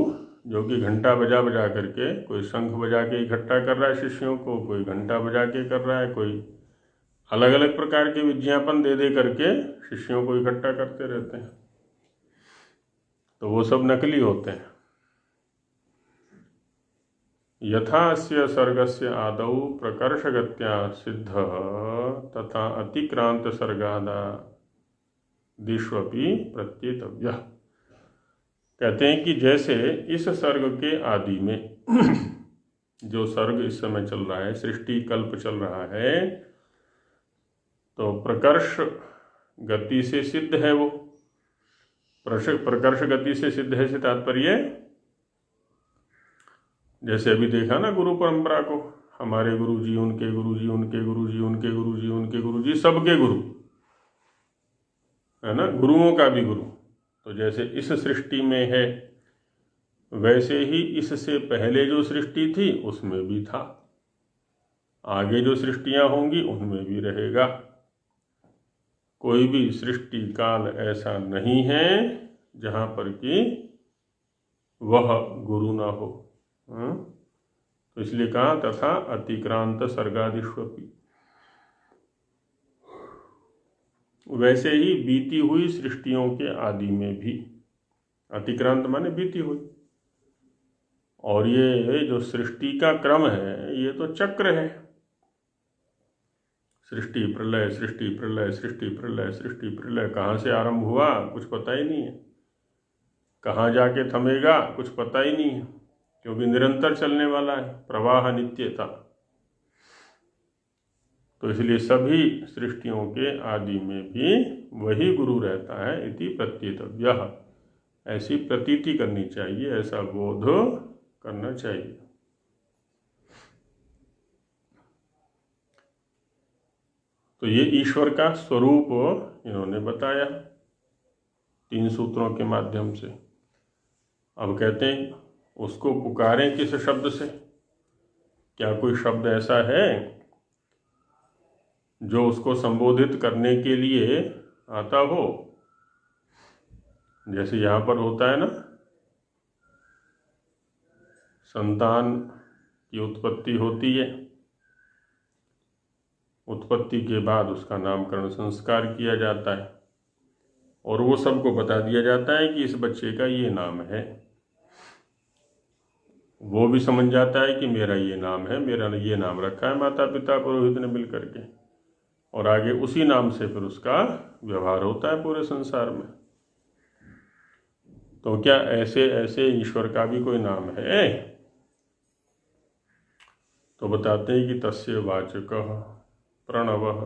जो कि घंटा बजा बजा करके, कोई शंख बजा के इकट्ठा कर रहा है शिष्यों को, कोई घंटा बजा के कर रहा है, कोई अलग अलग प्रकार के विज्ञापन दे दे करके शिष्यों को इकट्ठा करते रहते हैं, तो वो सब नकली होते हैं। यथास्य सर्गस्य आदौ प्रकर्षगत्या सिद्ध तथा अतिक्रांत सर्गादिष्वपि प्रत्येतव्यः। कहते हैं कि जैसे इस सर्ग के आदि में जो सर्ग इस समय चल रहा है, सृष्टि कल्प चल रहा है, तो प्रकर्ष गति से सिद्ध है, वो प्रकर्ष गति से सिद्ध है से तात्पर्य, जैसे अभी देखा ना गुरु परंपरा को, हमारे गुरुजी, उनके गुरुजी, उनके गुरुजी, उनके गुरुजी, उनके गुरुजी, सबके गुरु, है ना, गुरुओं का भी गुरु। तो जैसे इस सृष्टि में है, वैसे ही इससे पहले जो सृष्टि थी उसमें भी था, आगे जो सृष्टियां होंगी उनमें भी रहेगा। कोई भी सृष्टि काल ऐसा नहीं है जहाँ पर कि वह गुरु ना हो। तो इसलिए कहा तथा अतिक्रांत सर्गादिष्वपि, वैसे ही बीती हुई सृष्टियों के आदि में भी, अतिक्रांत माने बीती हुई। और ये जो सृष्टि का क्रम है ये तो चक्र है, सृष्टि प्रलय, सृष्टि प्रलय, सृष्टि प्रलय, सृष्टि प्रलय, कहाँ से आरंभ हुआ कुछ पता ही नहीं है, कहाँ जाके थमेगा कुछ पता ही नहीं है, क्योंकि निरंतर चलने वाला है, प्रवाह नित्यता। तो इसलिए सभी सृष्टियों के आदि में भी वही गुरु रहता है, इति प्रत्येतव्यः, ऐसी प्रतीति करनी चाहिए, ऐसा बोध करना चाहिए। तो ये ईश्वर का स्वरूप इन्होंने बताया 3 सूत्रों के माध्यम से। अब कहते हैं उसको पुकारें किस शब्द से? क्या कोई शब्द ऐसा है जो उसको संबोधित करने के लिए आता हो? जैसे यहाँ पर होता है ना, संतान की उत्पत्ति होती है, उत्पत्ति के बाद उसका नामकरण संस्कार किया जाता है और वो सबको बता दिया जाता है कि इस बच्चे का ये नाम है। वो भी समझ जाता है कि मेरा ये नाम है, मेरा ये नाम रखा है माता पिता पुरोहित ने मिल करके। और आगे उसी नाम से फिर उसका व्यवहार होता है पूरे संसार में। तो क्या ऐसे ऐसे ईश्वर का भी कोई नाम है? तो बताते हैं कि तस्य वाचकः प्रणवः,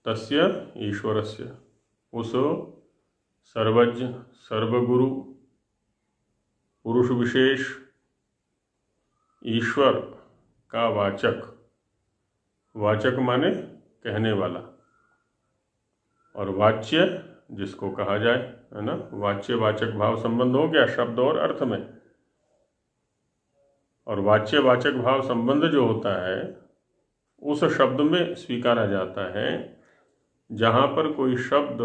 तस्य ईश्वरस्य, उस सर्वज्ञ सर्वगुरु पुरुष विशेष ईश्वर का वाचक, वाचक माने कहने वाला, और वाच्य जिसको कहा जाए, है ना। वाच्य वाचक भाव संबंध हो गया शब्द और अर्थ में। और वाच्य वाचक भाव संबंध जो होता है उस शब्द में स्वीकारा जाता है जहाँ पर कोई शब्द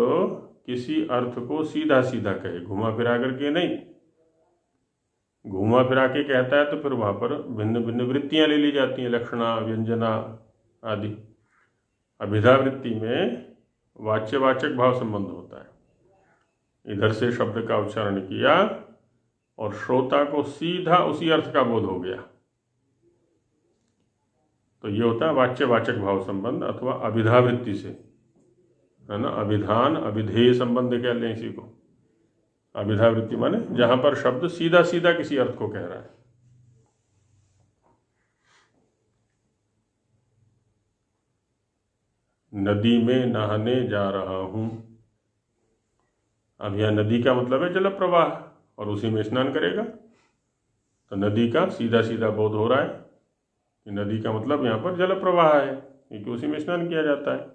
किसी अर्थ को सीधा सीधा कहे, घुमा फिरा करके नहीं। घुमा फिरा के कहता है तो फिर वहाँ पर भिन्न भिन्न वृत्तियाँ ले ली जाती हैं, लक्षणा व्यंजना आदि। अभिधा वृत्ति में वाच्यवाचक भाव संबंध होता है। इधर से शब्द का उच्चारण किया और श्रोता को सीधा उसी अर्थ का बोध हो गया, तो ये होता है वाच्यवाचक भाव संबंध अथवा अभिधा वृत्ति से, है ना। अभिधान अभिधेय संबंध कह लें इसी को। अभिधा वृत्ति माने जहां पर शब्द सीधा सीधा किसी अर्थ को कह रहा है। नदी में नहाने जा रहा हूं। अब यह नदी का मतलब है जल प्रवाह, और उसी में स्नान करेगा, तो नदी का सीधा सीधा बोध हो रहा है कि नदी का मतलब यहाँ पर जल प्रवाह है, क्योंकि उसी में स्नान किया जाता है।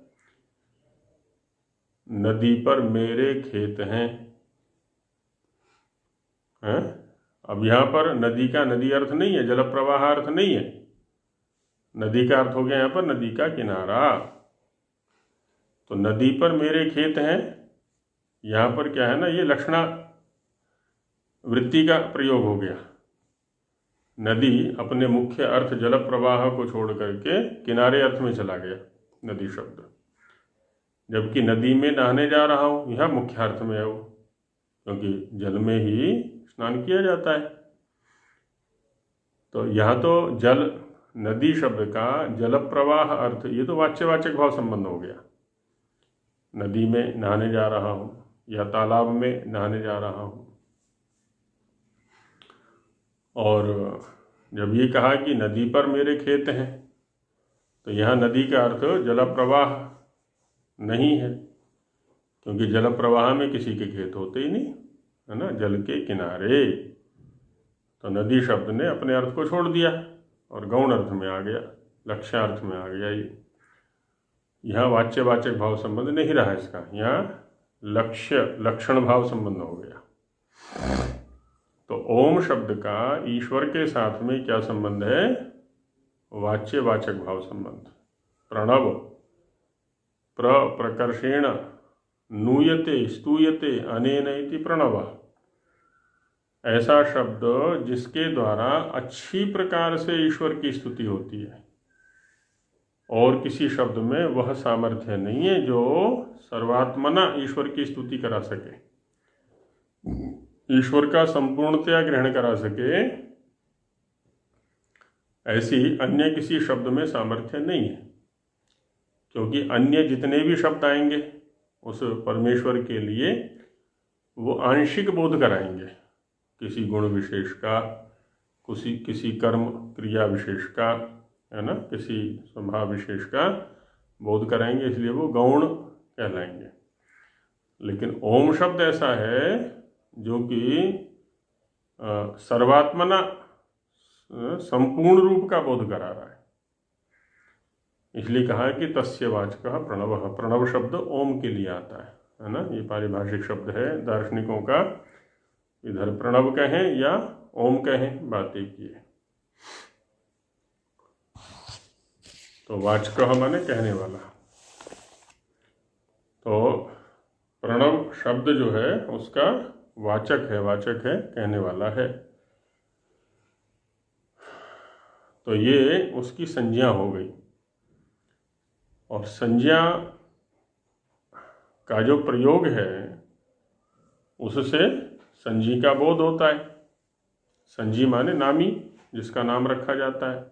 नदी पर मेरे खेत हैं। अब यहाँ पर नदी का नदी अर्थ नहीं है, जल प्रवाह अर्थ नहीं है। नदी का अर्थ हो गया यहाँ पर नदी का किनारा। तो नदी पर मेरे खेत हैं, यहाँ पर क्या है ना, ये लक्षणा वृत्ति का प्रयोग हो गया। नदी अपने मुख्य अर्थ जल प्रवाह को छोड़ करके किनारे अर्थ में चला गया नदी शब्द, जबकि नदी में नहाने जा रहा हूँ यह मुख्य अर्थ में है वो, क्योंकि जल में ही स्नान किया जाता है। तो यहाँ तो जल नदी शब्द का जल प्रवाह अर्थ, ये तो वाच्यवाचक भाव संबंध हो गया। नदी में नहाने जा रहा हूँ या तालाब में नहाने जा रहा हूँ। और जब ये कहा कि नदी पर मेरे खेत हैं, तो यहाँ नदी का अर्थ जल प्रवाह नहीं है, क्योंकि जल प्रवाह में किसी के खेत होते ही नहीं, है ना, जल के किनारे। तो नदी शब्द ने अपने अर्थ को छोड़ दिया और गौण अर्थ में आ गया, लक्ष्यार्थ में आ गया। ये यहाँ वाच्यवाचक भाव संबंध नहीं रहा इसका, यहाँ लक्ष्य लक्षण भाव संबंध हो गया। तो ओम शब्द का ईश्वर के साथ में क्या संबंध है? वाच्यवाचक भाव संबंध। प्रणव प्रकर्षेण नूयते स्तूयते अनेन इति प्रणव, ऐसा शब्द जिसके द्वारा अच्छी प्रकार से ईश्वर की स्तुति होती है, और किसी शब्द में वह सामर्थ्य नहीं है जो सर्वात्मना ईश्वर की स्तुति करा सके, ईश्वर का संपूर्णतया ग्रहण करा सके। ऐसी अन्य किसी शब्द में सामर्थ्य नहीं है, क्योंकि अन्य जितने भी शब्द आएंगे उस परमेश्वर के लिए वो आंशिक बोध कराएंगे, किसी गुण विशेष का, किसी कर्म क्रिया विशेष का, है ना, किसी स्वभाव विशेष का बोध कराएंगे, इसलिए वो गौण कहलाएंगे। लेकिन ओम शब्द ऐसा है जो कि सर्वात्मना संपूर्ण रूप का बोध करा रहा है। इसलिए कहा है कि तस्य वाचकः प्रणवः। प्रणव शब्द ओम के लिए आता है ना, ये पारिभाषिक शब्द है दार्शनिकों का। इधर प्रणव कहें या ओम कहें, बात एक ही है। तो वाचकः माने कहने वाला। तो प्रणव शब्द जो है उसका वाचक है कहने वाला है। तो ये उसकी संज्ञा हो गई, और संज्ञा का जो प्रयोग है उससे संजी का बोध होता है। संजी माने नामी, जिसका नाम रखा जाता है।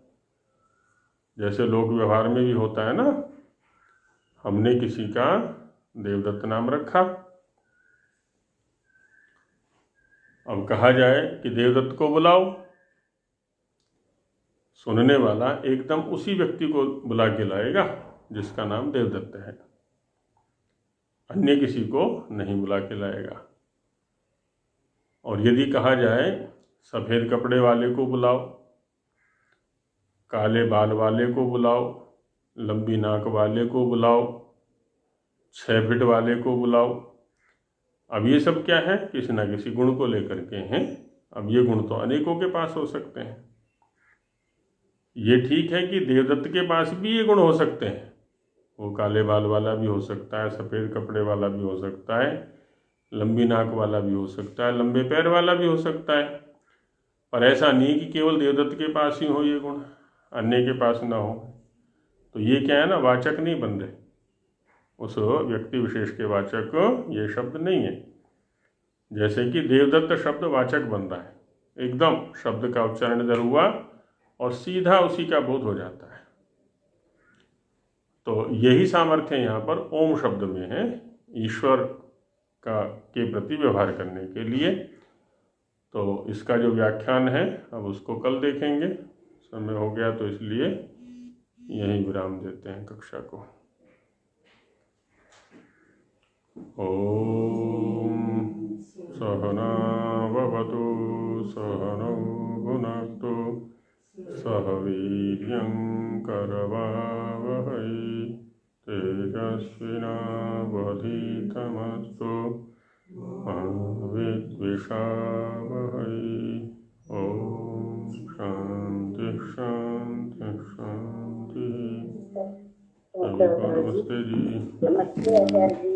जैसे लोक व्यवहार में भी होता है ना हमने किसी का देवदत्त नाम रखा। अब कहा जाए कि देवदत्त को बुलाओ, सुनने वाला एकदम उसी व्यक्ति को बुला के लाएगा जिसका नाम देवदत्त है, अन्य किसी को नहीं बुला के लाएगा। और यदि कहा जाए सफ़ेद कपड़े वाले को बुलाओ, काले बाल वाले को बुलाओ, लंबी नाक वाले को बुलाओ, 6 फीट वाले को बुलाओ, अब ये सब क्या है? किसी न किसी गुण को लेकर के हैं। अब ये गुण तो अनेकों के पास हो सकते हैं। ये ठीक है कि देवदत्त के पास भी ये गुण हो सकते हैं, वो काले बाल वाला भी हो सकता है, सफ़ेद कपड़े वाला भी हो सकता है, लंबी नाक वाला भी हो सकता है, लंबे पैर वाला भी हो सकता है। पर ऐसा नहीं कि केवल देवदत्त के पास ही हो ये गुण, अन्य के पास ना हो। तो ये क्या है ना, वाचक नहीं बन रहे, उस व्यक्ति विशेष के वाचक ये शब्द नहीं है। जैसे कि देवदत्त शब्द वाचक बन रहा है, एकदम शब्द का उच्चारण इधर हुआ और सीधा उसी का बोध हो जाता है। तो यही सामर्थ्य यहाँ पर ओम शब्द में है, ईश्वर के प्रति व्यवहार करने के लिए। तो इसका जो व्याख्यान है अब उसको कल देखेंगे, समय हो गया तो इसलिए यहीं विराम देते हैं कक्षा को। ओम सहना भवतु सहनौ भुनक्तु सह वीर्यं करवावहै तेजस्विनावधीतमस्तु मा विद्विषावहै। ओम शांति शांति शांति। नमस्ते जी। नमस्ते आचार्य जी।